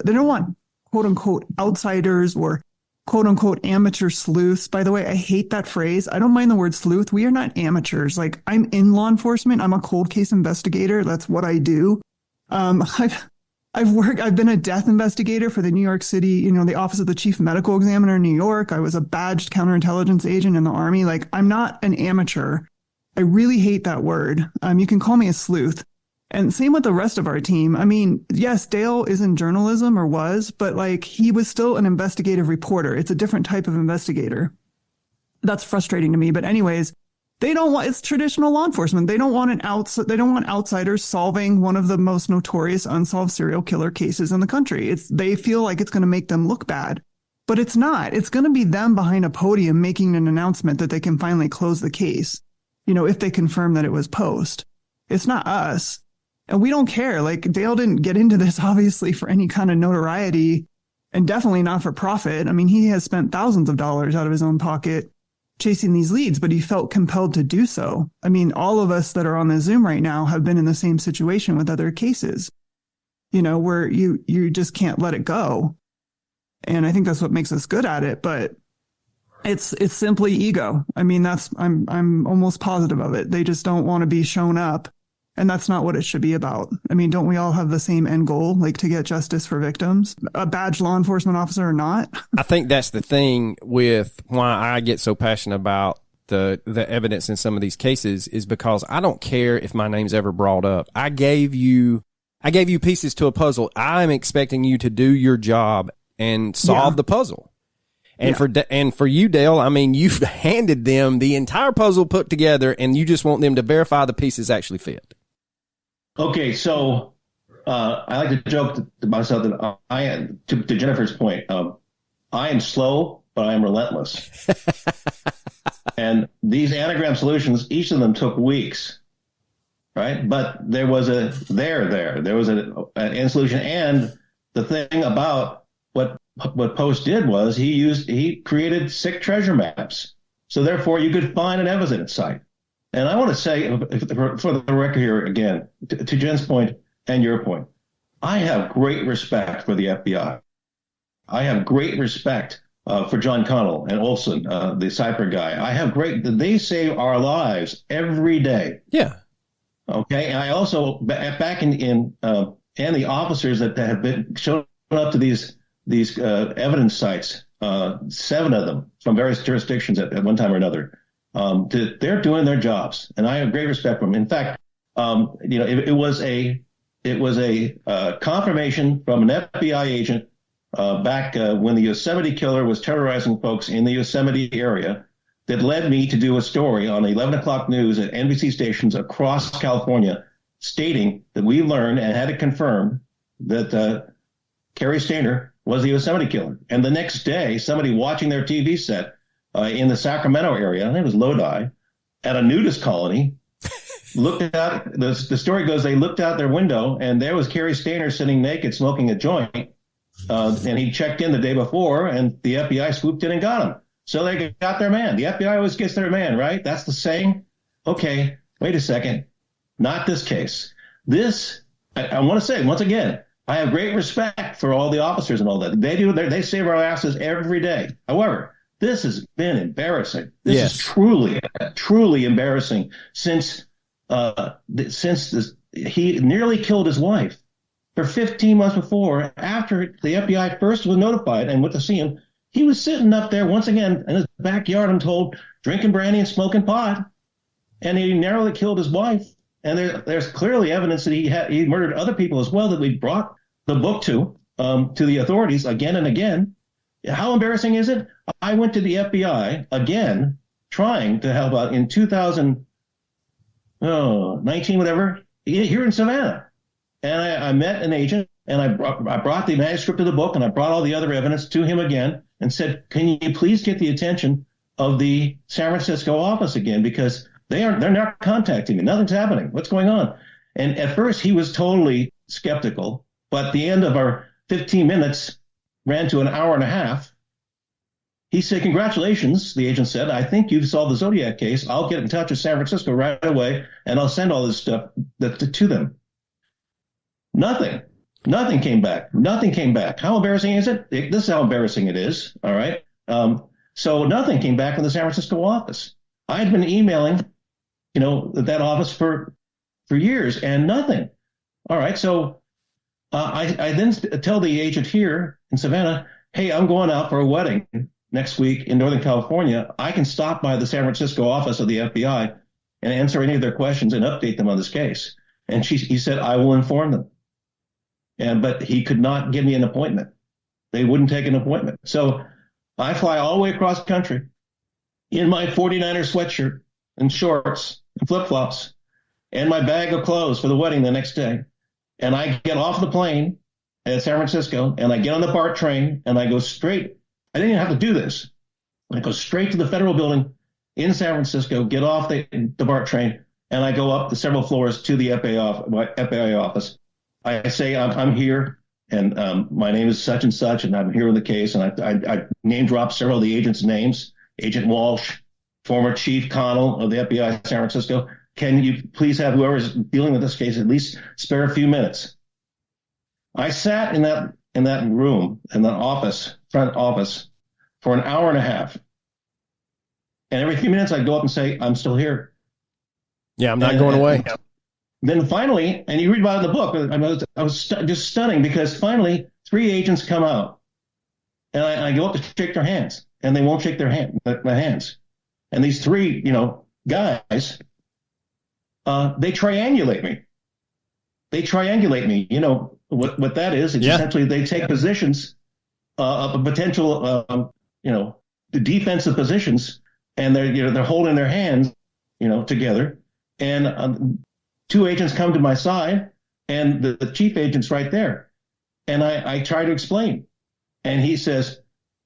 they don't want quote unquote outsiders or quote unquote amateur sleuths. By the way, I hate that phrase. I don't mind the word sleuth. We are not amateurs. Like, I'm in law enforcement. I'm a cold case investigator. That's what I do. I've been a death investigator for the New York City, the Office of the Chief Medical Examiner in New York. I was a badged counterintelligence agent in the Army. Like, I'm not an amateur. I really hate that word. You can call me a sleuth. And same with the rest of our team. I mean, yes, Dale is in journalism, or was, but like, he was still an investigative reporter. It's a different type of investigator. that's frustrating to me. But anyways, they don't want, it's traditional law enforcement. They don't want they don't want outsiders solving one of the most notorious unsolved serial killer cases in the country. They feel like it's going to make them look bad, but it's not. It's going to be them behind a podium making an announcement that they can finally close the case, if they confirm that it was post. It's not us. And we don't care. Like, Dale didn't get into this obviously for any kind of notoriety, and definitely not for profit. I mean, he has spent thousands of dollars out of his own pocket chasing these leads, but he felt compelled to do so. I mean, all of us that are on the Zoom right now have been in the same situation with other cases, where you just can't let it go. And I think that's what makes us good at it, but it's simply ego. I mean, I'm almost positive of it. They just don't want to be shown up, and that's not what it should be about. I mean, don't we all have the same end goal, like to get justice for victims, a badged law enforcement officer or not? I think that's the thing with why I get so passionate about the evidence in some of these cases, is because I don't care if my name's ever brought up. I gave you pieces to a puzzle. I'm expecting you to do your job and solve the puzzle. And for you, Dale, I mean, you've handed them the entire puzzle put together, and you just want them to verify the pieces actually fit. Okay, so I like to joke to myself that I am, to Jennifer's point, I am slow, but I am relentless. And these anagram solutions, each of them took weeks, right? But there was a there was an end solution. And the thing about what Post did was he created sick treasure maps. So therefore you could find an evidence site. And I want to say, for the record here again, to Jen's point and your point, I have great respect for the FBI. I have great respect for John Connell and Olson, the Cypher guy. They save our lives every day. Yeah. Okay. And I also, back in and the officers that have been shown up to these evidence sites, 7 of them from various jurisdictions at one time or another. They're doing their jobs, and I have great respect for them. In fact, it was a confirmation from an FBI agent back when the Yosemite Killer was terrorizing folks in the Yosemite area that led me to do a story on 11 o'clock news at NBC stations across California, stating that we learned and had it confirmed that Cary Stayner was the Yosemite Killer. And the next day, somebody watching their TV set in the Sacramento area, I think it was Lodi, at a nudist colony, looked out. The story goes, they looked out their window, and there was Cary Stayner sitting naked, smoking a joint. And he checked in the day before, and the FBI swooped in and got him. So they got their man. The FBI always gets their man, right? That's the saying. Okay, wait a second. Not this case. This, I want to say once again, I have great respect for all the officers and all that. They save our asses every day. However, this has been embarrassing. This is truly embarrassing since he nearly killed his wife for 15 months before, after the FBI first was notified and went to see him. He was sitting up there once again in his backyard, I'm told, drinking brandy and smoking pot, and he narrowly killed his wife. And there's clearly evidence that he murdered other people as well that we brought the book to the authorities again and again. How embarrassing is it? I went to the FBI again, trying to help out in 2019, whatever, here in Savannah. And I met an agent, and I brought the manuscript of the book, and I brought all the other evidence to him again and said, can you please get the attention of the San Francisco office again? Because they're not contacting me. Nothing's happening. What's going on? And at first he was totally skeptical, but the end of our 15 minutes ran to an hour and a half. He said, congratulations, the agent said. I think you've solved the Zodiac case. I'll get in touch with San Francisco right away, and I'll send all this stuff to them. Nothing came back. Nothing came back. How embarrassing is it? This is how embarrassing it is. All right. So nothing came back from the San Francisco office. I had been emailing, that office for years, and nothing. All right. So I then tell the agent here in Savannah, hey, I'm going out for a wedding next week in Northern California. I can stop by the San Francisco office of the FBI and answer any of their questions and update them on this case. And he said, I will inform them. But he could not give me an appointment. They wouldn't take an appointment. So I fly all the way across the country in my 49er sweatshirt and shorts and flip-flops and my bag of clothes for the wedding the next day. And I get off the plane at San Francisco, and I get on the BART train, and I go straight. I didn't even have to do this. I go straight to the federal building in San Francisco, get off the BART train, and I go up the several floors to the FAA office. I say, I'm here, and my name is such and such, and I'm here in the case. And I name drop several of the agents' names. Agent Walsh, former Chief Connell of the FBI San Francisco. Can you please have whoever is dealing with this case at least spare a few minutes? I sat in that room, in the front office, for an hour and a half. And every few minutes I'd go up and say, I'm still here. Yeah, I'm not going away. Then finally, and you read about it in the book, I was just stunning, because finally 3 agents come out. And I go up to shake their hands, and they won't shake my hands. And these 3, guys, they triangulate me. You know what that is? It's essentially they take positions of a potential, the defensive positions, and they're holding their hands, together. And 2 agents come to my side, and the chief agent's right there. And I try to explain, and he says,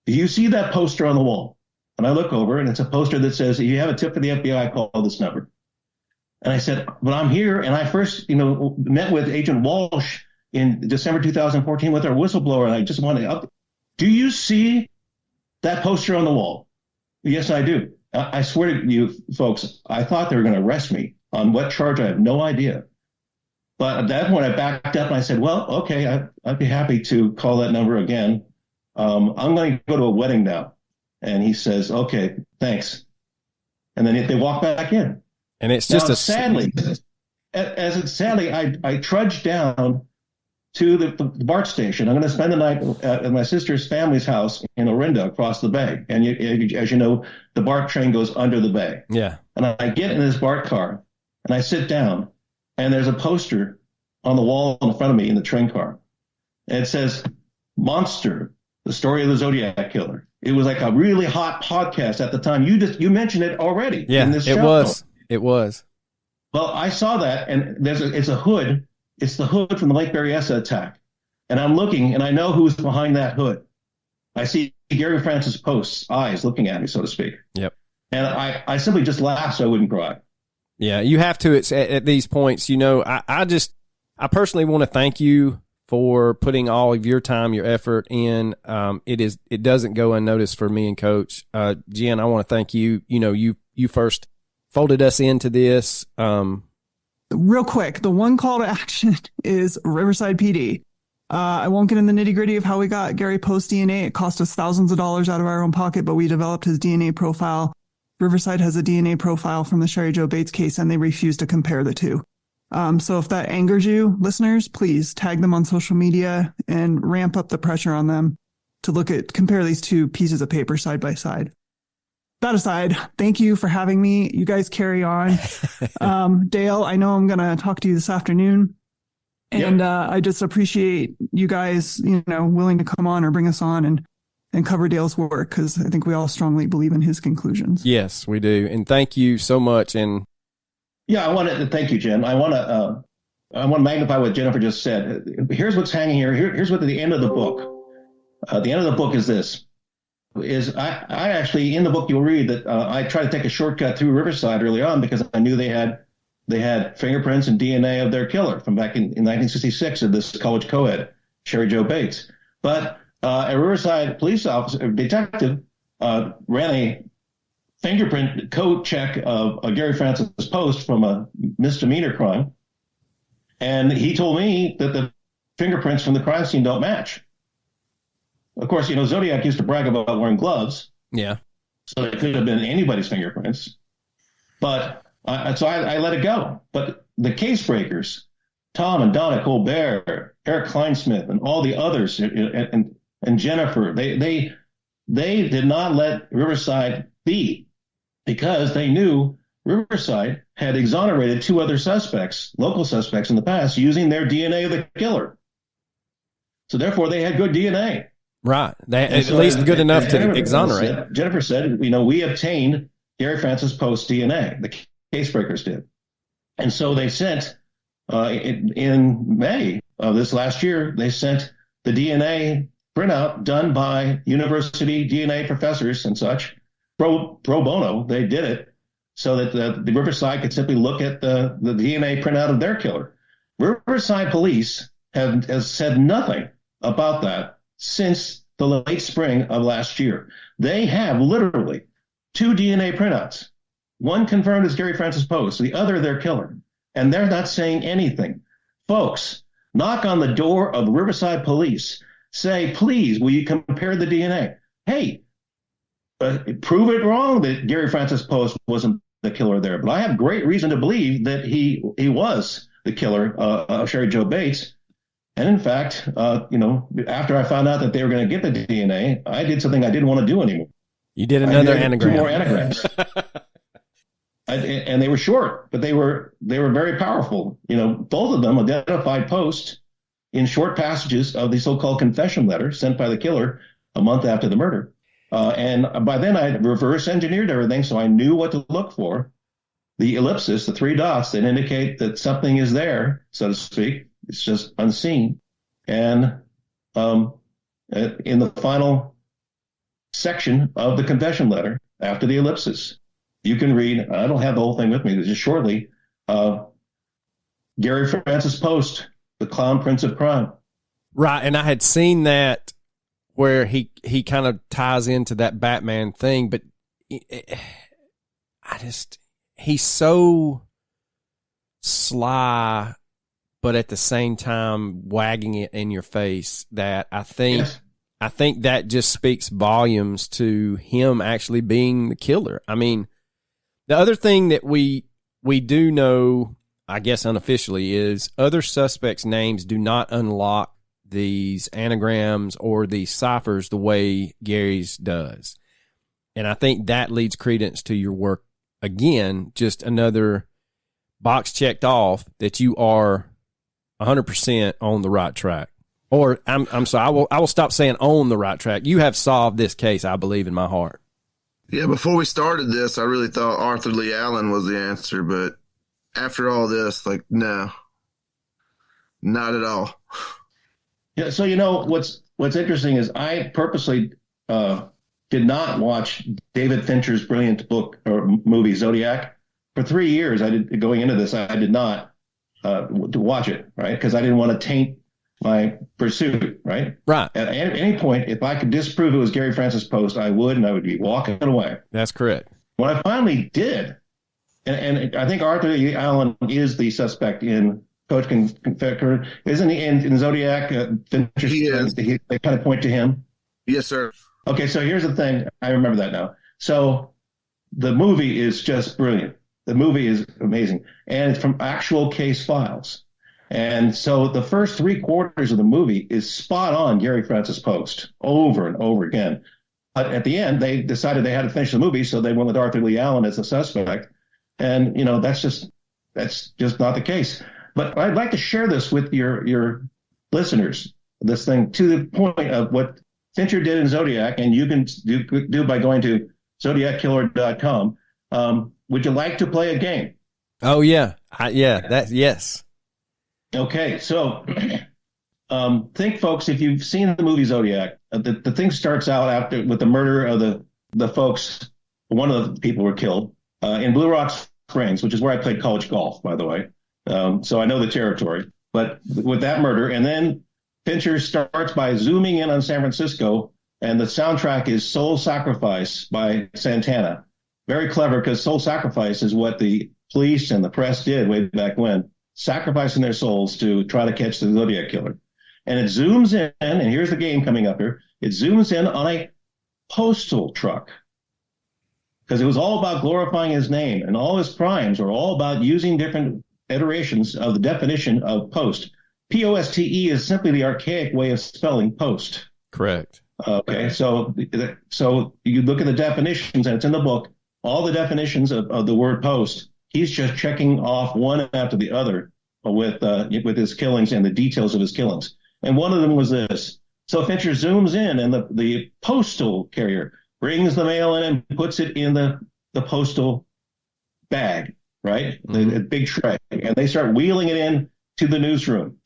"Do you see that poster on the wall?" And I look over, and it's a poster that says, "If you have a tip for the FBI, call this number." And I said, "But I'm here." And I first, met with Agent Walsh in December 2014 with our whistleblower. And I just wanted to do you see that poster on the wall? Yes, I do. I swear to you folks, I thought they were going to arrest me on what charge. I have no idea. But at that point I backed up and I said, well, okay, I'd be happy to call that number again. I'm going to go to a wedding now. And he says, okay, thanks. And then they walk back in. And it's just sadly, I trudged down to the BART station. I'm going to spend the night at my sister's family's house in Orinda across the bay. And as you know, the BART train goes under the bay. Yeah. And I get in this BART car and I sit down, and there's a poster on the wall in front of me in the train car. And it says, Monster, the story of the Zodiac Killer. It was like a really hot podcast at the time. You mentioned it already. Yeah, in this show. it was. It was. Well, I saw that, and it's a hood. It's the hood from the Lake Berryessa attack. And I'm looking, and I know who's behind that hood. I see Gary Francis Post's eyes looking at me, so to speak. Yep. And I simply just laughed so I wouldn't cry. Yeah, you have to at these points. I personally want to thank you for putting all of your time, your effort in. It doesn't go unnoticed for me and Coach. Jen, I want to thank you. You first folded us into this. Real quick, the one call to action is Riverside PD. I won't get in the nitty gritty of how we got Gary Post's DNA. It cost us thousands of dollars out of our own pocket, but we developed his DNA profile. Riverside has a DNA profile from the Sherry Jo Bates case, and they refuse to compare the two. So if that angers you, listeners, please tag them on social media and ramp up the pressure on them to compare these 2 pieces of paper side by side. That aside, thank you for having me. You guys carry on. Dale, I know I'm going to talk to you this afternoon. And yep. I just appreciate you guys, willing to come on or bring us on and cover Dale's work, because I think we all strongly believe in his conclusions. Yes, we do. And thank you so much. And yeah, I want to thank you, Jen. I want to magnify what Jennifer just said. Here's what's hanging here. Here's what the end of the book. The end of the book is this. I actually, in the book, you'll read that I tried to take a shortcut through Riverside early on because I knew they had fingerprints and DNA of their killer from back in 1966 of this college co-ed, Sherry Jo Bates. But a Riverside police officer, detective, ran a fingerprint code check of Gary Francis Post from a misdemeanor crime. And he told me that the fingerprints from the crime scene don't match. Of course, Zodiac used to brag about wearing gloves. Yeah. So it could have been anybody's fingerprints. But so I let it go. But the case breakers, Tom and Donna Colbert, Eric Kleinsmith, and all the others, and Jennifer, they did not let Riverside be, because they knew Riverside had exonerated 2 other suspects, local suspects in the past, using their DNA of the killer. So therefore, they had good DNA. Right. At least good enough to exonerate. Jennifer said, we obtained Gary Francis Post's DNA. The case breakers did. And so they sent, in May of this last year, they sent the DNA printout done by university DNA professors and such, pro bono. They did it so that the Riverside could simply look at the DNA printout of their killer. Riverside police has said nothing about that since the late spring of last year. They have literally 2 DNA printouts. One confirmed as Gary Francis Post, the other their killer. And they're not saying anything. Folks, knock on the door of Riverside police. Say, please, will you compare the DNA? Hey, prove it wrong that Gary Francis Post wasn't the killer there. But I have great reason to believe that he was the killer of Sherry Jo Bates. And in fact, after I found out that they were going to get the DNA, I did something I didn't want to do anymore. You did another anagram. 2 more anagrams. And they were short, but they were very powerful. Both of them identified Post in short passages of the so-called confession letter sent by the killer a month after the murder. And by then I had reverse engineered everything, so I knew what to look for. The ellipsis, the 3 dots that indicate that something is there, so to speak. It's just unseen. And in the final section of the confession letter, after the ellipsis, you can read, I don't have the whole thing with me, but just shortly, Gary Francis Post, the Clown Prince of Crime. Right, and I had seen that where he kind of ties into that Batman thing, but he's so sly, but at the same time wagging it in your face that I think that just speaks volumes to him actually being the killer. I mean, the other thing that we do know, I guess unofficially, is other suspects' names do not unlock these anagrams or these ciphers the way Gary's does. And I think that leads credence to your work. Again, just another box checked off that you are 100% on the right track. Or I'm sorry, I will stop saying on the right track. You have solved this case, I believe, in my heart. Yeah, before we started this, I really thought Arthur Lee Allen was the answer, but after all this, no, not at all. Yeah, so what's interesting is I purposely did not watch David Fincher's brilliant book or movie Zodiac. For 3 years, going into this, I did not to watch it, right? Because I didn't want to taint my pursuit, right? Right. At any point, if I could disprove it was Gary Francis Post, I would, and I would be walking away. That's correct. When I finally did, and I think Arthur Lee Allen is the suspect in Coach Confederate, isn't he in Zodiac? Fincher, he is. They kind of point to him. Yes, sir. Okay, so here's the thing. I remember that now. So the movie is just brilliant. The movie is amazing, and it's from actual case files. And so the first 3/4 of the movie is spot on Gary Francis Post over and over again. But at the end, they decided they had to finish the movie, so they went with Arthur Lee Allen as a suspect. And, that's just not the case. But I'd like to share this with your listeners, this thing, to the point of what Fincher did in Zodiac, and you can do by going to zodiackiller.com. Would you like to play a game? Oh, yeah. Yes. Okay, so think, folks, if you've seen the movie Zodiac, the thing starts out with the murder of the folks. One of the people were killed in Blue Rock Springs, which is where I played college golf, by the way. So I know the territory. But with that murder, and then Fincher starts by zooming in on San Francisco, and the soundtrack is Soul Sacrifice by Santana. Very clever, because Soul Sacrifice is what the police and the press did way back when, sacrificing their souls to try to catch the Zodiac Killer. And it zooms in, and here's the game coming up here. It zooms in on a postal truck, because it was all about glorifying his name, and all his crimes are all about using different iterations of the definition of post. P-O-S-T-E is simply the archaic way of spelling post. Correct. Okay, so you look at the definitions, and it's in the book, all the definitions of the word post. He's just checking off one after the other with his killings and the details of his killings. And one of them was this. So Fincher zooms in, and the postal carrier brings the mail in and puts it in the the postal bag, right? The big tray, and they start wheeling it in to the newsroom.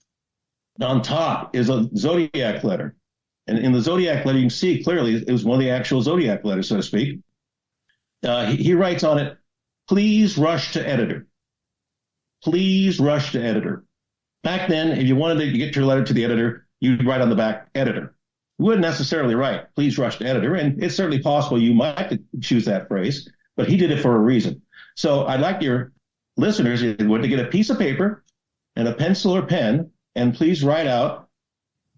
On top is a Zodiac letter. And in the Zodiac letter, you can see clearly it was one of the actual Zodiac letters, so to speak. He writes on it, "Please rush to editor. Please rush to editor." Back then, if you wanted to get your letter to the editor, you'd write on the back, editor. You wouldn't necessarily write, "Please rush to editor." And it's certainly possible you might choose that phrase, but he did it for a reason. So I'd like your listeners to get a piece of paper and a pencil or pen, and please write out,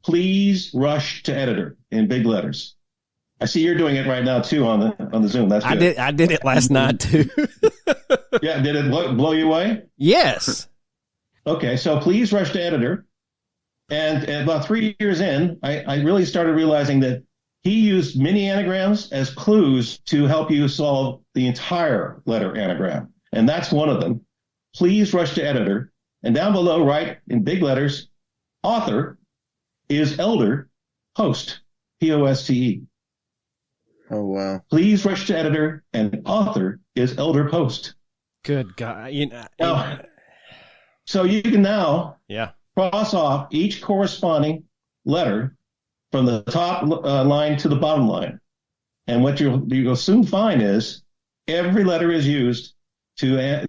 "Please rush to editor" in big letters. I see you're doing it right now too on the Zoom. That's good. I did it last night too. Yeah, did it blow you away? Yes. Okay, so "Please rush to editor." And about 3 years in, I really started realizing that he used mini anagrams as clues to help you solve the entire letter anagram. And that's one of them. "Please rush to editor." And down below, write in big letters, "Author is elder post, P-O-S-T-E." Oh, wow. "Please rush to editor," and "Author is elder post." Good God. So you can now yeah. cross off each corresponding letter from the top line to the bottom line. And what you'll soon find is every letter is used to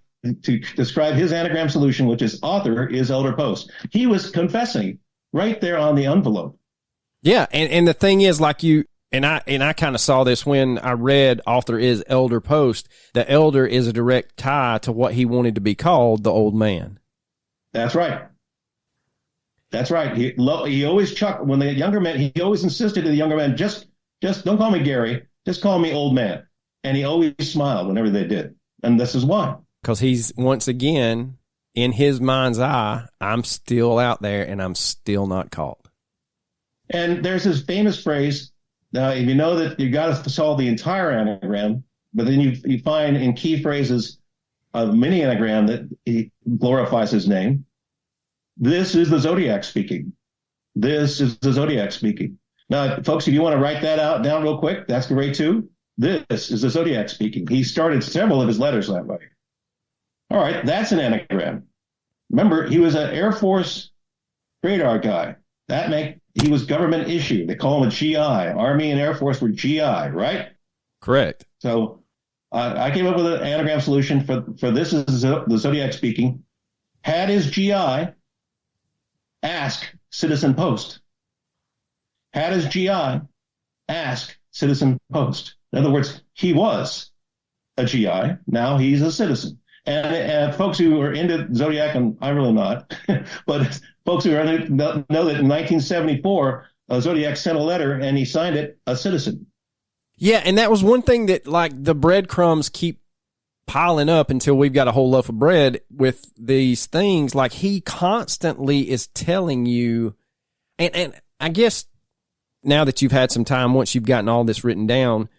describe his anagram solution, which is "Author is elder post." He was confessing right there on the envelope. Yeah, and the thing is, like you and I kind of saw this when I read "Author is elder post." The elder is a direct tie to what he wanted to be called, the old man. That's right. That's right. He always chuckled when the younger man. He always insisted to the younger man, just don't call me Gary, just call me old man. And he always smiled whenever they did. And this is why. Because he's, once again, in his mind's eye, I'm still out there and I'm still not caught. And there's this famous phrase. Now, if you know that you got to solve the entire anagram, but then you find in key phrases a mini anagram that he glorifies his name. This is the Zodiac speaking. This is the Zodiac speaking. Now, folks, if you want to write that down real quick, that's great too. This is the Zodiac speaking. He started several of his letters that way. All right, that's an anagram. Remember, he was an Air Force radar guy. He was government issued. They call him a GI. Army and Air Force were GI, right? Correct. So I came up with an anagram solution for this is the Zodiac speaking. Had his GI ask Citizen Post. Had his GI ask Citizen Post. In other words, he was a GI. Now he's a citizen. And folks who are into Zodiac, and I'm really not, but folks who are into know that in 1974, Zodiac sent a letter and he signed it, "A citizen." Yeah, and that was one thing that, like, the breadcrumbs keep piling up until we've got a whole loaf of bread with these things. Like, he constantly is telling you, and I guess now that you've had some time, once you've gotten all this written down,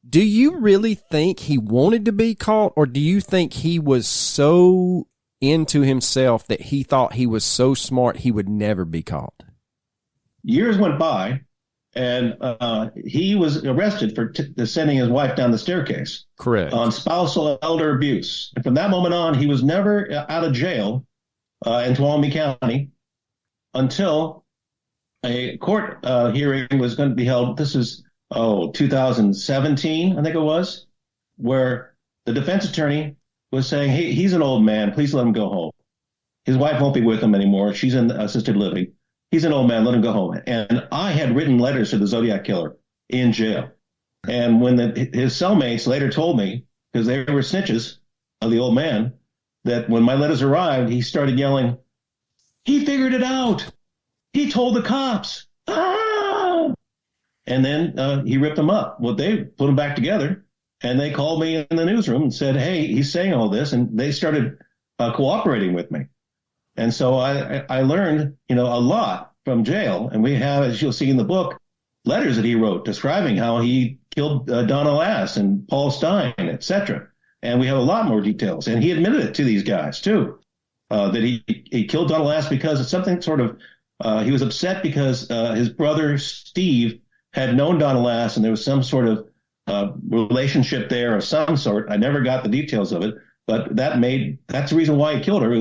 do you really think he wanted to be caught, or do you think he was so into himself that he thought he was so smart he would never be caught? Years went by, and he was arrested for sending his wife down the staircase. Correct. On spousal elder abuse. And from that moment on, he was never out of jail in Tuolumne County until a court hearing was going to be held. This is 2017, I think it was, where the defense attorney was saying, "Hey, he's an old man. Please let him go home. His wife won't be with him anymore. She's in assisted living. He's an old man. Let him go home." And I had written letters to the Zodiac Killer in jail. And when his cellmates later told me, because they were snitches of the old man, that when my letters arrived, he started yelling, "He figured it out. He told the cops. Ah!" And then he ripped them up. Well, they put them back together, and they called me in the newsroom and said, "Hey, he's saying all this," and they started cooperating with me. And so I learned, a lot from jail. And we have, as you'll see in the book, letters that he wrote describing how he killed Donna Lass and Paul Stein, etc. And we have a lot more details. And he admitted it to these guys too, that he killed Donna Lass because of something sort of. He was upset because his brother Steve had known Donna Lass, and there was some sort of relationship there of some sort. I never got the details of it, but that's the reason why he killed her.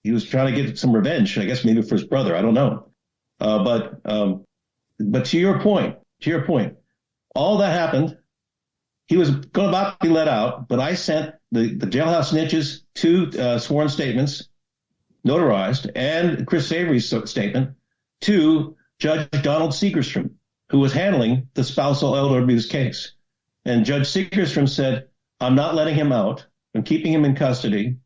He was trying to get some revenge, I guess maybe for his brother. I don't know. But to your point, all that happened. He was about to be let out, but I sent the jailhouse snitches 2 sworn statements, notarized, and Chris Savory's statement to Judge Donald Segerstrom, who was handling the spousal elder abuse case. And Judge Segerstrom said, I'm not letting him out. I'm keeping him in custody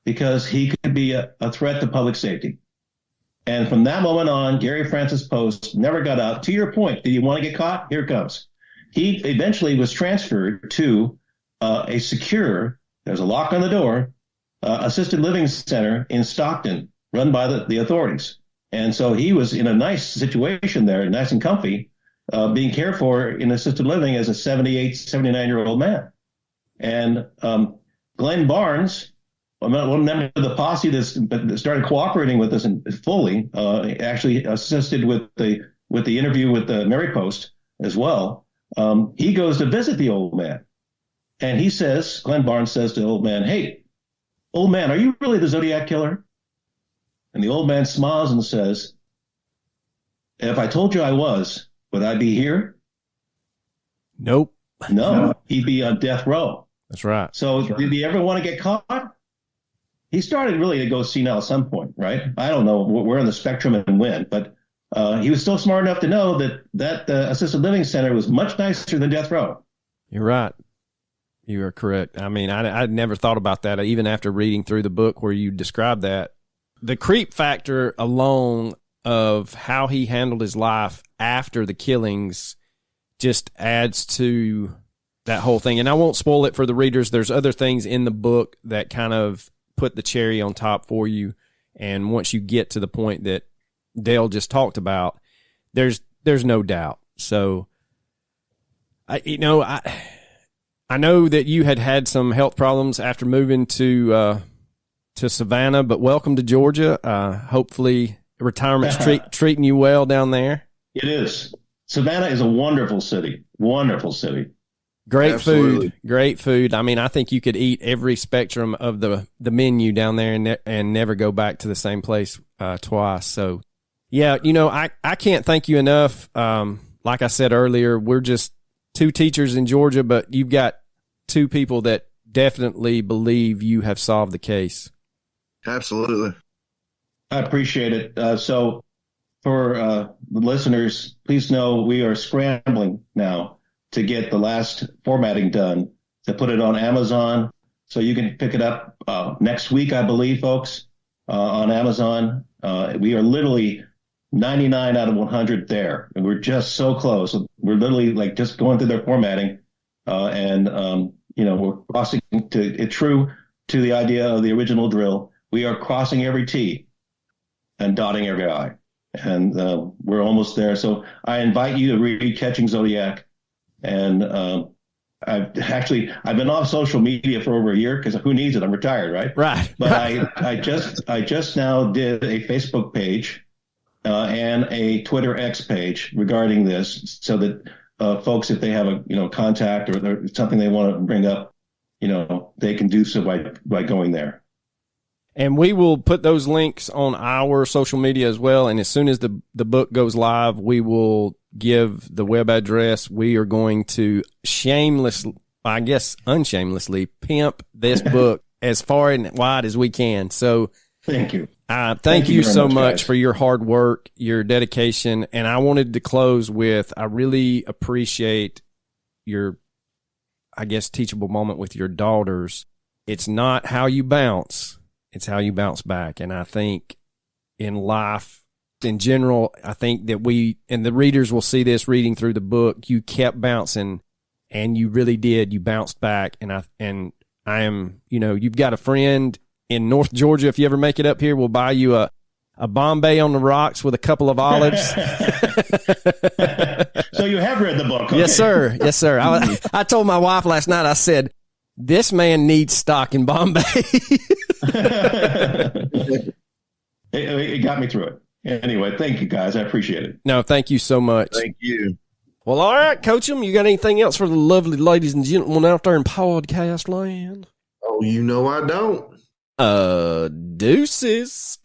because he could be a threat to public safety. And from that moment on, Gary Francis Post never got out. To your point, did you want to get caught? Here it comes. He eventually was transferred to a secure, there's a lock on the door, assisted living center in Stockton, run by the authorities. And so he was in a nice situation there, nice and comfy, being cared for in assisted living as a 78, 79-year-old man. And Glenn Barnes, one member of the posse that started cooperating with us fully, actually assisted with the interview with the Mary Post as well. He goes to visit the old man, and Glenn Barnes says to the old man, hey, old man, are you really the Zodiac Killer? And the old man smiles and says, if I told you I was, would I be here? Nope. No, he'd be on death row. That's right. So did he ever want to get caught? He started really to go senile at some point, right? I don't know where on the spectrum and when, but he was still smart enough to know that assisted living center was much nicer than death row. You're right. You are correct. I mean, I'd never thought about that, even after reading through the book where you described that. The creep factor alone of how he handled his life after the killings just adds to that whole thing. And I won't spoil it for the readers. There's other things in the book that kind of put the cherry on top for you. And once you get to the point that Dale just talked about, there's no doubt. So, I know that you had some health problems after moving to Savannah, but welcome to Georgia. Hopefully retirement's treating you well down there. It is. Savannah is a wonderful city. Wonderful city. Great food. I mean, I think you could eat every spectrum of the menu down there and never go back to the same place twice. So, yeah, I can't thank you enough. Like I said earlier, we're just 2 teachers in Georgia, but you've got 2 people that definitely believe you have solved the case. Absolutely. I appreciate it. So for the listeners, please know we are scrambling now to get the last formatting done to put it on Amazon. So you can pick it up next week, I believe, folks, on Amazon. We are literally 99 out of 100 there. And we're just so close. We're literally like just going through their formatting. We're crossing true to the idea of the original drill. We are crossing every T and dotting every I. And we're almost there. So I invite you to read Catching Zodiac. And I've been off social media for over a year because who needs it? I'm retired, right? Right. But I just now did a Facebook page and a Twitter X page regarding this, so that folks, if they have a contact or something they want to bring up, they can do so by going there. And we will put those links on our social media as well. And as soon as the book goes live, we will give the web address. We are going to unshamelessly pimp this book as far and wide as we can. So thank you. Thank you so much for your hard work, your dedication. And I wanted to close with, I really appreciate your, teachable moment with your daughters. It's not how you bounce, it's how you bounce back. And I think in life, in general, I think that we, and the readers will see this reading through the book, you kept bouncing and you really did. You bounced back. And I am, you've got a friend in North Georgia. If you ever make it up here, we'll buy you a Bombay on the rocks with a couple of olives. So you have read the book. Okay. Yes, sir. Yes, sir. I told my wife last night, I said, this man needs stock in Bombay. It got me through it. Anyway, thank you guys. I appreciate it. No, thank you so much. Thank you. Well, all right, Coachum, you got anything else for the lovely ladies and gentlemen out there in podcast land? Oh, you know I don't. Deuces.